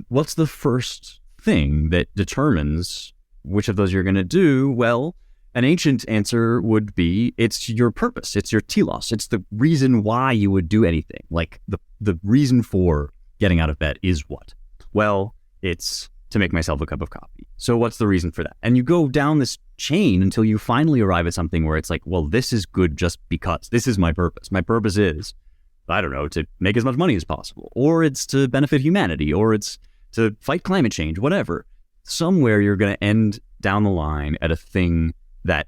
What's the first thing that determines which of those you're going to do? Well, an ancient answer would be, it's your purpose. It's your telos. It's the reason why you would do anything. Like, the reason for getting out of bed is what? Well, it's to make myself a cup of coffee. So what's the reason for that? And you go down this chain until you finally arrive at something where it's like, well, this is good just because. This is my purpose. My purpose is, I don't know, to make as much money as possible, or it's to benefit humanity, or it's to fight climate change, whatever. Somewhere you're going to end down the line at a thing that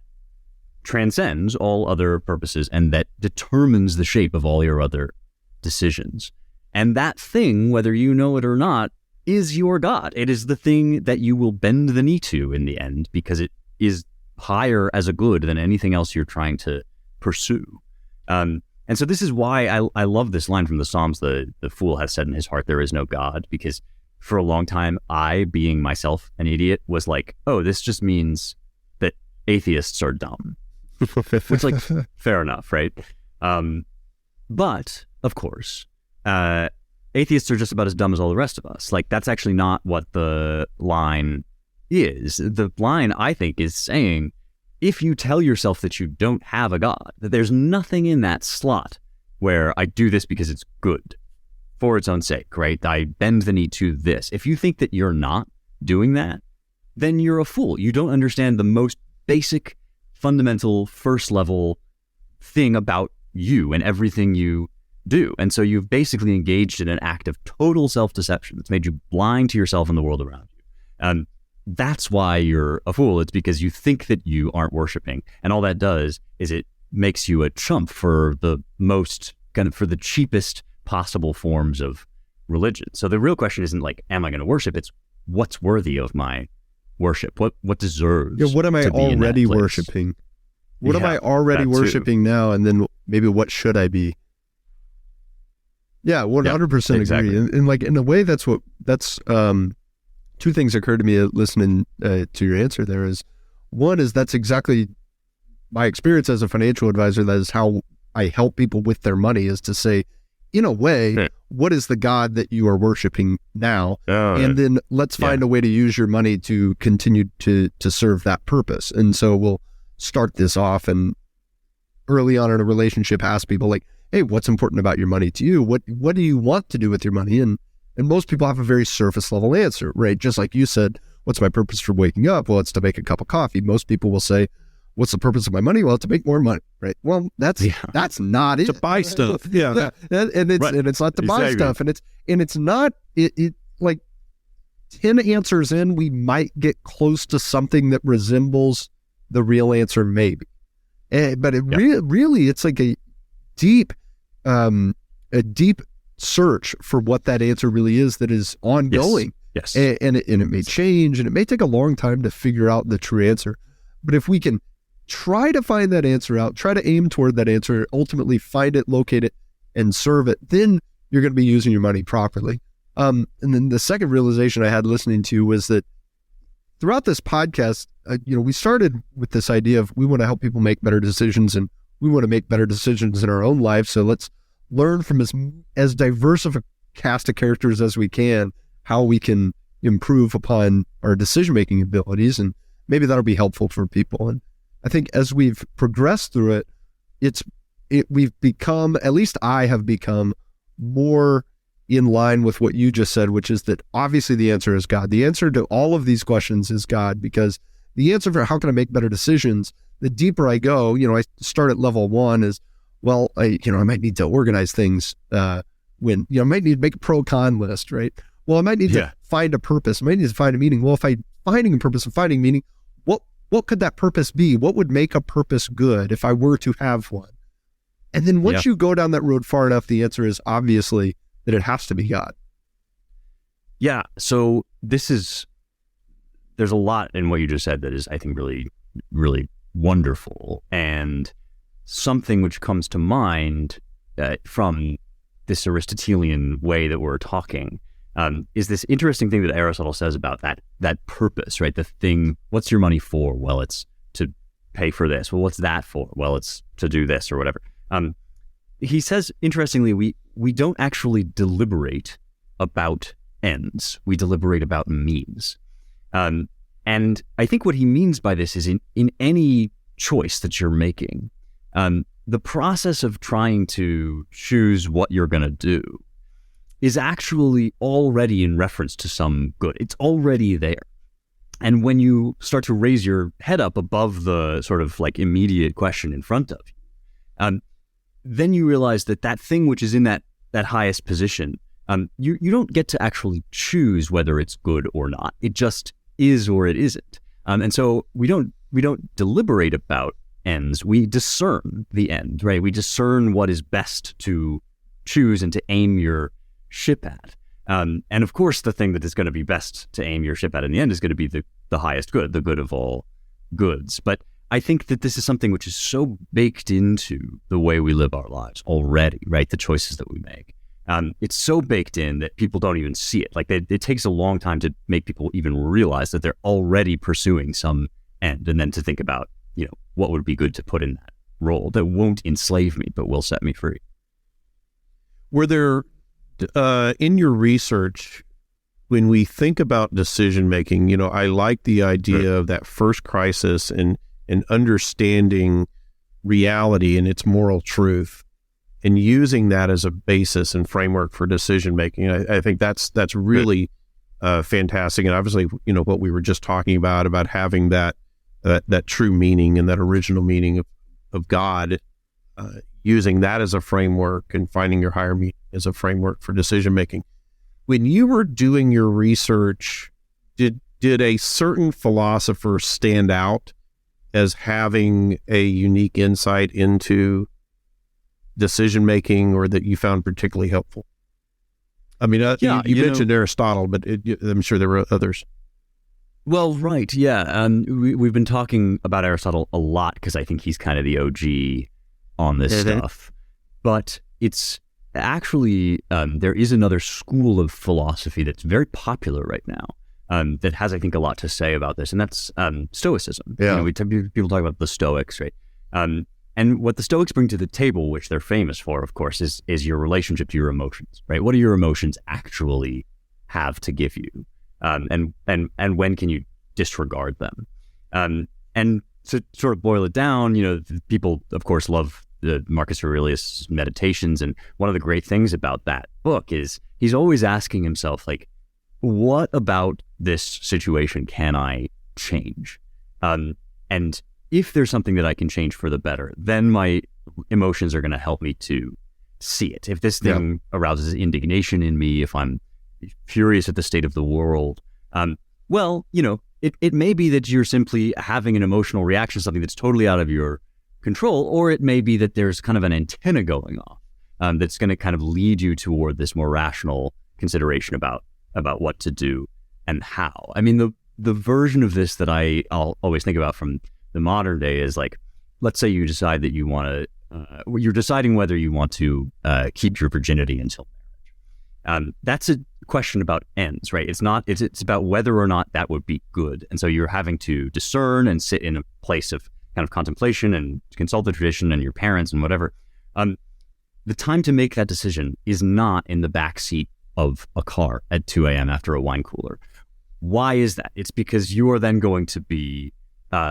transcends all other purposes and that determines the shape of all your other decisions. And that thing, whether you know it or not, is your God. It is the thing that you will bend the knee to in the end, because it is higher as a good than anything else you're trying to pursue. And so this is why I love this line from the Psalms, the fool has said in his heart, there is no God, because for a long time, I, being myself an idiot, was like, oh, this just means that atheists are dumb. Which, like, fair enough, right? But, of course, atheists are just about as dumb as all the rest of us. Like, that's actually not what the line is. The line, I think, is saying, if you tell yourself that you don't have a God, that there's nothing in that slot where I do this because it's good, for its own sake, right? I bend the knee to this. If you think that you're not doing that, then you're a fool. You don't understand the most basic, fundamental, first level thing about you and everything you do. And so you've basically engaged in an act of total self-deception that's made you blind to yourself and the world around you. That's why you're a fool. It's because you think that you aren't worshiping. And all that does is it makes you a chump for the most, kind of, for the cheapest possible forms of religion. So the real question isn't like, am I going to worship? It's what's worthy of my worship? What deserves? Yeah, what am I already worshiping? What am I already worshiping now? And then maybe what should I be? Yeah, 100% exactly. agree. And like, in a way, that's two things occurred to me listening to your answer there. Is one is that's exactly my experience as a financial advisor. That is how I help people with their money, is to say, in a way, what is the God that you are worshiping now? And then let's find a way to use your money to continue to serve that purpose. And so we'll start this off, and early on in a relationship, ask people like, hey, what's important about your money to you? What do you want to do with your money? And most people have a very surface level answer, right? Just like you said, what's my purpose for waking up? Well, it's to make a cup of coffee. Most people will say, what's the purpose of my money? Well, it's to make more money, right? Well, that's not it. To buy stuff. Yeah. And it's not to buy stuff. And it's not, like 10 answers in, we might get close to something that resembles the real answer, maybe. But it really, it's like a deep search for what that answer really is that is ongoing. Yes. And it may change, and it may take a long time to figure out the true answer. But if we can try to find that answer out, try to aim toward that answer, ultimately find it, locate it, and serve it, then you're going to be using your money properly. And then the second realization I had listening to you was that throughout this podcast, we started with this idea of we want to help people make better decisions, and we want to make better decisions in our own lives. So let's learn from as diverse of a cast of characters as we can, how we can improve upon our decision-making abilities, and maybe that'll be helpful for people. And I think as we've progressed through it, it's we've become, at least I have become, more in line with what you just said, which is that obviously the answer is God. The answer to all of these questions is God, because the answer for how can I make better decisions, the deeper I go, I start at level 1 is, well, I might need to organize things I might need to make a pro-con list, right? Well, I might need to find a purpose. I might need to find a meaning. Well, if I'm finding a purpose and finding meaning, what could that purpose be? What would make a purpose good if I were to have one? And then once you go down that road far enough, the answer is obviously that it has to be God. Yeah. So there's a lot in what you just said that is, I think, really, really wonderful. And something which comes to mind from this Aristotelian way that we're talking is this interesting thing that Aristotle says about that purpose, right? The thing, what's your money for? Well, it's to pay for this. Well, what's that for? Well, it's to do this or whatever. He says, interestingly, we don't actually deliberate about ends. We deliberate about means. And I think what he means by this is in any choice that you're making, the process of trying to choose what you're going to do is actually already in reference to some good. It's already there. And when you start to raise your head up above the sort of like immediate question in front of you, then you realize that thing which is in that highest position, you don't get to actually choose whether it's good or not. It just is or it isn't. And so we don't deliberate about ends. We discern the end, right? We discern what is best to choose and to aim your ship at. And of course, the thing that is going to be best to aim your ship at in the end is going to be the highest good, the good of all goods. But I think that this is something which is so baked into the way we live our lives already, right? The choices that we make. It's so baked in that people don't even see it. Like it takes a long time to make people even realize that they're already pursuing some end, and then to think about, what would be good to put in that role that won't enslave me, but will set me free. Were there, in your research, when we think about decision making, I like the idea of that first crisis and understanding reality and its moral truth, and using that as a basis and framework for decision making. I think that's really fantastic. And obviously, what we were just talking about having that true meaning and that original meaning of God, using that as a framework and finding your higher meaning as a framework for decision making. When you were doing your research, did a certain philosopher stand out as having a unique insight into decision making, or that you found particularly helpful? I mean, you mentioned Aristotle, but I'm sure there were others. Well, right, yeah. We've been talking about Aristotle a lot because I think he's kind of the OG on this stuff. But it's actually, there is another school of philosophy that's very popular right now that has, I think, a lot to say about this, and that's Stoicism. Yeah. People talk about the Stoics, right? And what the Stoics bring to the table, which they're famous for, of course, is your relationship to your emotions, right? What do your emotions actually have to give you? And when can you disregard them? And to sort of boil it down, people, of course, love the Marcus Aurelius Meditations. And one of the great things about that book is he's always asking himself, like, what about this situation can I change? And if there's something that I can change for the better, then my emotions are going to help me to see it. If this thing arouses indignation in me, if I'm furious at the state of the world, it may be that you're simply having an emotional reaction to something that's totally out of your control, or it may be that there's kind of an antenna going off that's going to kind of lead you toward this more rational consideration about what to do and how. I mean, the version of this that I'll always think about from the modern day is like, let's say you decide that you want to, you're deciding whether you want to keep your virginity until marriage. That's a question about ends, right? It's about whether or not that would be good. And so you're having to discern and sit in a place of kind of contemplation and consult the tradition and your parents and whatever. The time to make that decision is not in the backseat of a car at 2 a.m. after a wine cooler. Why is that? It's because you are then going to be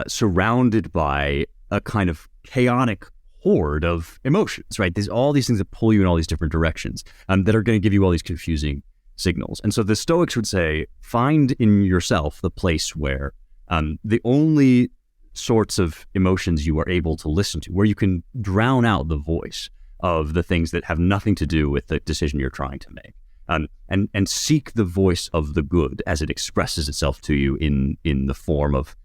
surrounded by a kind of chaotic horde of emotions, right? There's all these things that pull you in all these different directions, that are going to give you all these confusing signals. And so the Stoics would say, find in yourself the place where the only sorts of emotions you are able to listen to, where you can drown out the voice of the things that have nothing to do with the decision you're trying to make, and seek the voice of the good as it expresses itself to you in the form of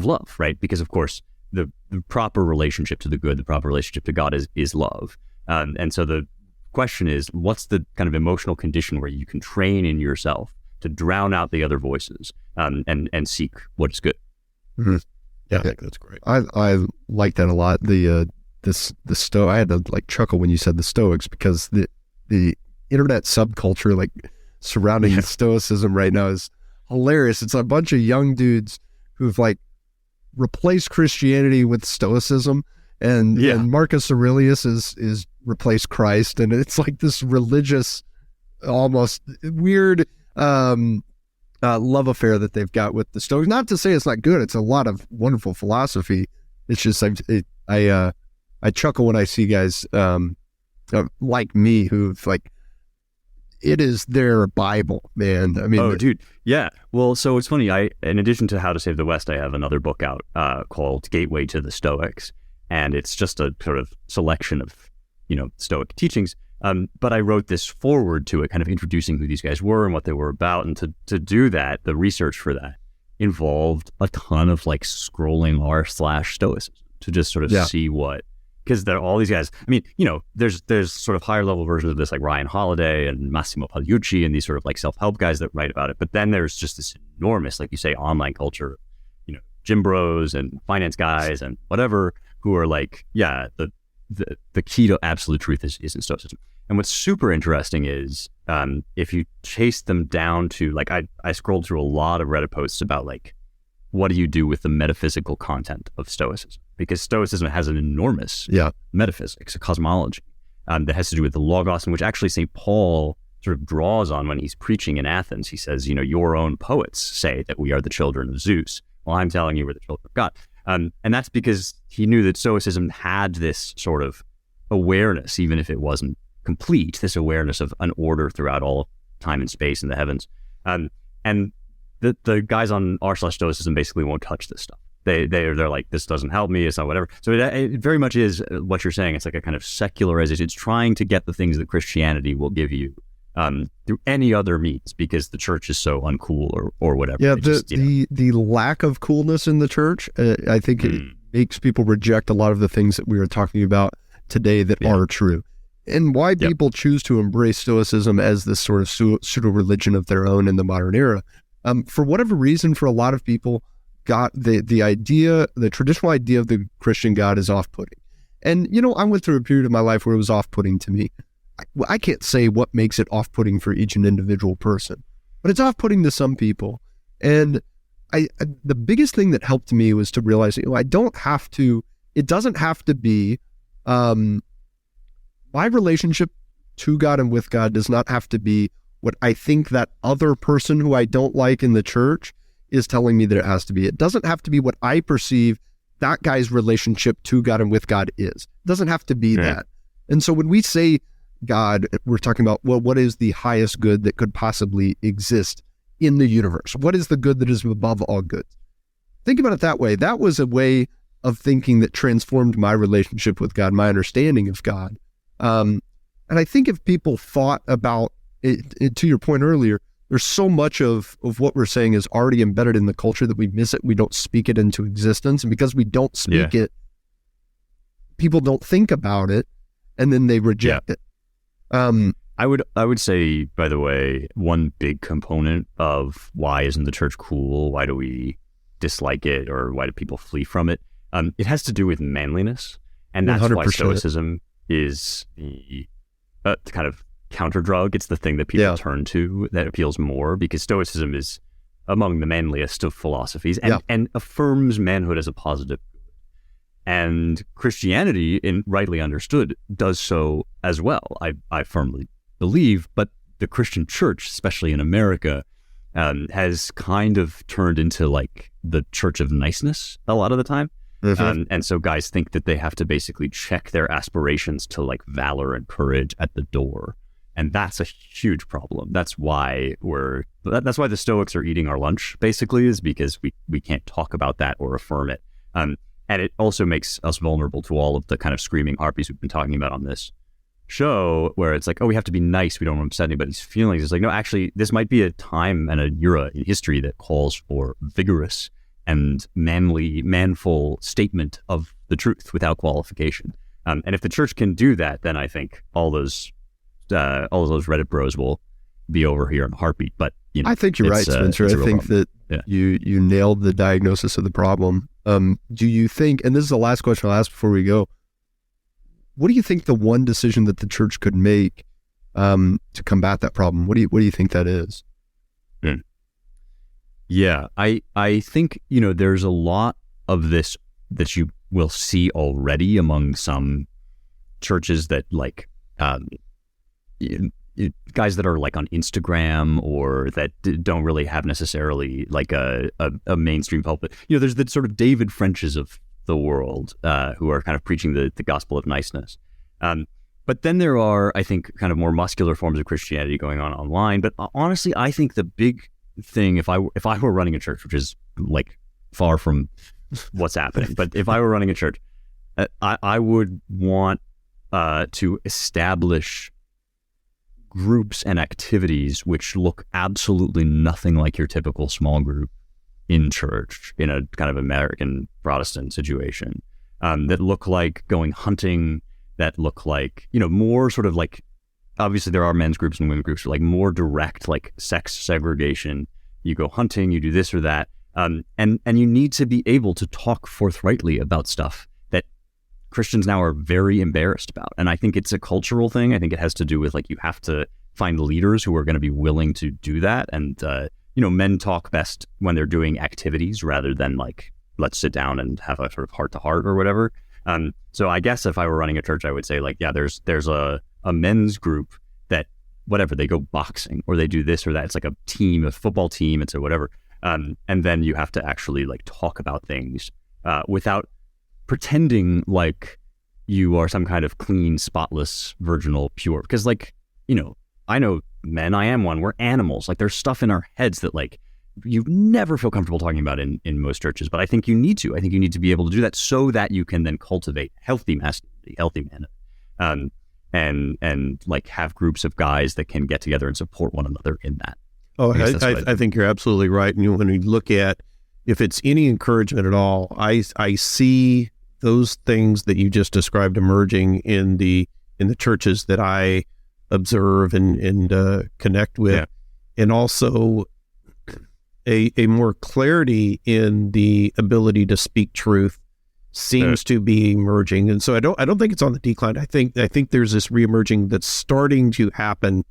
love, right? Because of course, the proper relationship to the good, the proper relationship to God is love. And so the question is, what's the kind of emotional condition where you can train in yourself to drown out the other voices, and seek what is good? Mm-hmm. Yeah, I think that's great. I like that a lot. I had to like chuckle when you said the Stoics, because the internet subculture like surrounding Stoicism right now is hilarious. It's a bunch of young dudes who've like replaced Christianity with Stoicism, and Marcus Aurelius is replaced Christ, and it's like this religious, almost weird love affair that they've got with the Stoics. Not to say it's not good; it's a lot of wonderful philosophy. It's just I chuckle when I see guys like me who've like, it is their Bible, man. I mean, oh, dude, yeah. Well, so it's funny. In addition to How to Save the West, I have another book out called Gateway to the Stoics, and it's just a sort of selection of Stoic teachings. But I wrote this forward to it, kind of introducing who these guys were and what they were about. And to do that, the research for that involved a ton of like scrolling r/Stoicism to just sort of see what, because there are all these guys. I mean, there's sort of higher level versions of this, like Ryan Holiday and Massimo Pagliucci and these sort of like self-help guys that write about it. But then there's just this enormous, like you say, online culture, gym bros and finance guys and whatever, who are like, the key to absolute truth is in Stoicism. And what's super interesting is if you chase them down to, like, I scrolled through a lot of Reddit posts about like, what do you do with the metaphysical content of Stoicism? Because Stoicism has an enormous metaphysics, a cosmology that has to do with the Logos, in which actually St. Paul sort of draws on when he's preaching in Athens. He says, your own poets say that we are the children of Zeus. Well, I'm telling you we're the children of God. And that's because he knew that Stoicism had this sort of awareness, even if it wasn't complete, this awareness of an order throughout all time and space in the heavens. And the guys on r/Stoicism basically won't touch this stuff. They're like, this doesn't help me, it's not whatever. So it very much is what you're saying. It's like a kind of secularization. It's trying to get the things that Christianity will give you through any other means, because the church is so uncool or whatever. Yeah, the lack of coolness in the church, I think it makes people reject a lot of the things that we were talking about today that are true. And why people choose to embrace Stoicism as this sort of pseudo-religion of their own in the modern era. For whatever reason, for a lot of people, got the traditional idea of the Christian God is off-putting. And, I went through a period of my life where it was off-putting to me. I can't say what makes it off-putting for each and individual person, but it's off-putting to some people. And the biggest thing that helped me was to realize, it doesn't have to be, my relationship to God and with God does not have to be what I think that other person who I don't like in the church is telling me that it has to be. It doesn't have to be what I perceive that guy's relationship to God and with God is. It doesn't have to be that. And so when we say God, we're talking about, well, what is the highest good that could possibly exist in the universe? What is the good that is above all goods? Think about it that way. That was a way of thinking that transformed my relationship with God, my understanding of God. And I think if people thought about it, to your point earlier, there's so much of what we're saying is already embedded in the culture that we miss it. We don't speak it into existence. And because we don't speak it, people don't think about it, and then they reject it. I would say, by the way, one big component of why isn't the church cool? Why do we dislike it, or why do people flee from it? It has to do with manliness, and that's 100%. Why Stoicism is the kind of counter drug. It's the thing that people turn to that appeals more, because Stoicism is among the manliest of philosophies and affirms manhood as a positive. And Christianity, rightly understood, does so as well, I firmly believe. But the Christian church, especially in America, has kind of turned into like the church of niceness a lot of the time. And so guys think that they have to basically check their aspirations to like valor and courage at the door. And that's a huge problem. That's why the Stoics are eating our lunch, basically, is because we can't talk about that or affirm it. And it also makes us vulnerable to all of the kind of screaming harpies we've been talking about on this show, where it's like, oh, we have to be nice. We don't want to upset anybody's feelings. It's like, no, actually, this might be a time and an era in history that calls for vigorous and manful statement of the truth without qualification. And if the church can do that, then I think all those Reddit bros will be over here in a heartbeat. But I think you're right, Spencer. I think that you nailed the diagnosis of the problem. Do you think, and this is the last question I'll ask before we go, what do you think the one decision that the church could make to combat that problem? What do you think that is? Yeah, I think, there's a lot of this that you will see already among some churches that like guys that are like on Instagram or that don't really have necessarily like a mainstream pulpit. There's the sort of David Frenches of the world who are kind of preaching the gospel of niceness. But then there are, I think, kind of more muscular forms of Christianity going on online. But honestly, I think the big thing, if I were running a church, which is like far from what's happening, but if I were running a church, I would want to establish groups and activities which look absolutely nothing like your typical small group in church, in a kind of American Protestant situation, that look like going hunting, that look like, more sort of like, obviously there are men's groups and women's groups, like more direct, like sex segregation. You go hunting, you do this or that. And you need to be able to talk forthrightly about stuff that Christians now are very embarrassed about. And I think it's a cultural thing. I think it has to do with like, you have to find leaders who are going to be willing to do that. And, men talk best when they're doing activities rather than like, let's sit down and have a sort of heart to heart or whatever. So I guess if I were running a church, I would say like, yeah, there's a men's group that whatever, they go boxing or they do this or that. It's like a team, a football team, it's a whatever. And then you have to actually like talk about things without pretending like you are some kind of clean, spotless, virginal, pure. Because like, I know men, I am one, we're animals. Like there's stuff in our heads that like you never feel comfortable talking about in most churches. But I think you need to. I think you need to be able to do that so that you can then cultivate healthy masculinity, healthy manhood. And like have groups of guys that can get together and support one another in that. Oh, I think you're absolutely right. And when we look at, if it's any encouragement at all, I see those things that you just described emerging in the churches that I observe and connect with, and also a more clarity in the ability to speak truth seems to be emerging. And so I don't think it's on the decline. I think there's this reemerging that's starting to happen,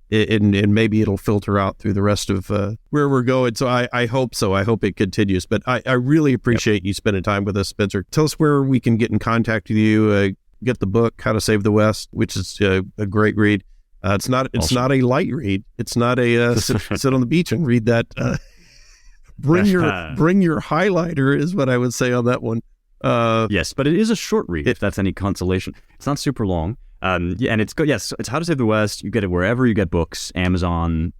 and maybe it'll filter out through the rest of where we're going. So I hope so. I hope it continues. But I really appreciate you spending time with us, Spencer. Tell us where we can get in contact with you, get the book, How to Save the West, which is a great read. It's not a light read. It's not a sit on the beach and read that. Bring your highlighter is what I would say on that one. Yes, but it is a short read, if that's any consolation. It's not super long. And it's good. Yes, it's How to Save the West. You get it wherever you get books, Amazon,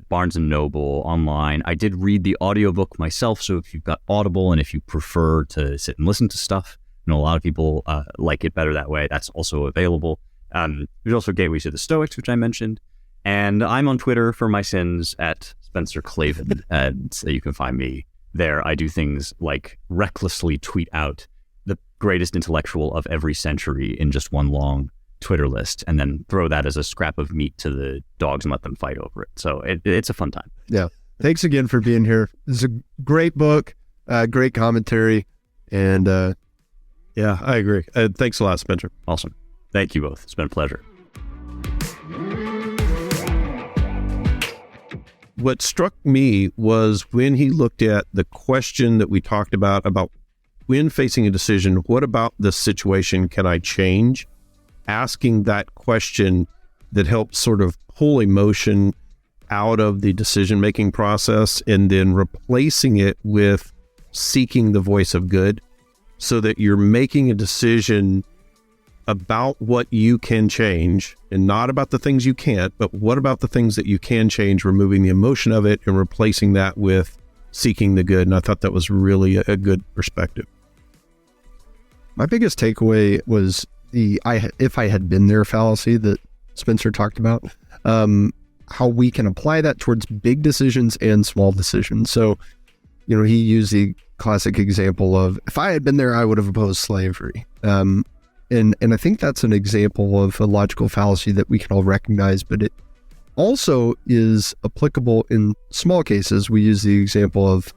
Barnes & Noble, online. I did read the audiobook myself, so if you've got Audible and if you prefer to sit and listen to stuff, a lot of people like it better that way, that's also available. There's also Gateways to the Stoics, which I mentioned. And I'm on Twitter for my sins at Spencer Klavan, and so you can find me there. I do things like recklessly tweet out the greatest intellectual of every century in just one long Twitter list, and then throw that as a scrap of meat to the dogs and let them fight over it. So it's a fun time. Yeah. Thanks again for being here. This is a great book, great commentary, and yeah, I agree. Thanks a lot, Spencer. Awesome. Thank you both. It's been a pleasure. What struck me was when he looked at the question that we talked about when facing a decision, what about this situation can I change? Asking that question that helps sort of pull emotion out of the decision-making process and then replacing it with seeking the voice of good. so that you're making a decision about what you can change and not about the things you can't, but what about the things that you can change, removing the emotion of it and replacing that with seeking the good. And I thought that was really a good perspective. My biggest takeaway was the if I had been there fallacy that Spencer talked about, how we can apply that towards big decisions and small decisions. So, he used the classic example of, if I had been there, I would have opposed slavery. And I think that's an example of a logical fallacy that we can all recognize, but it also is applicable in small cases. We use the example of,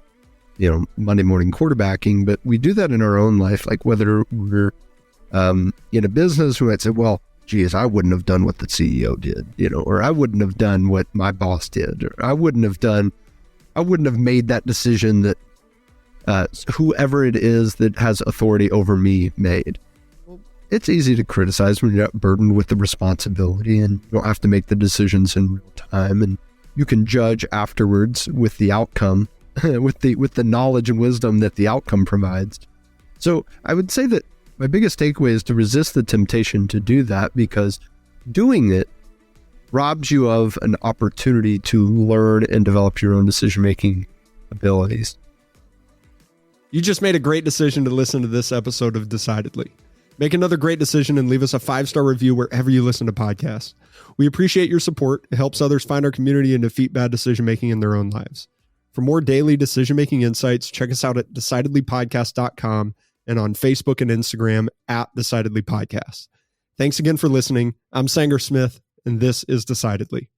Monday morning quarterbacking, but we do that in our own life. Like whether we're in a business, we might say, well, geez, I wouldn't have done what the CEO did, or I wouldn't have done what my boss did, or I wouldn't have made that decision that whoever it is that has authority over me made. It's easy to criticize when you're not burdened with the responsibility and you don't have to make the decisions in real time, and you can judge afterwards with the outcome, with the knowledge and wisdom that the outcome provides. So I would say that my biggest takeaway is to resist the temptation to do that, because doing it robs you of an opportunity to learn and develop your own decision-making abilities. You just made a great decision to listen to this episode of Decidedly. Make another great decision and leave us a 5-star review wherever you listen to podcasts. We appreciate your support. It helps others find our community and defeat bad decision-making in their own lives. For more daily decision-making insights, check us out at decidedlypodcast.com and on Facebook and Instagram at Decidedly Podcast. Thanks again for listening. I'm Sanger Smith, and this is Decidedly.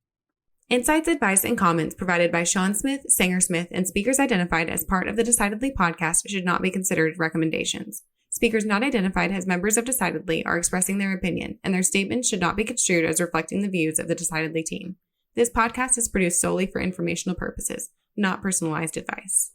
Insights, advice, and comments provided by Sean Smith, Sanger Smith, and speakers identified as part of the Decidedly podcast should not be considered recommendations. Speakers not identified as members of Decidedly are expressing their opinion, and their statements should not be construed as reflecting the views of the Decidedly team. This podcast is produced solely for informational purposes, not personalized advice.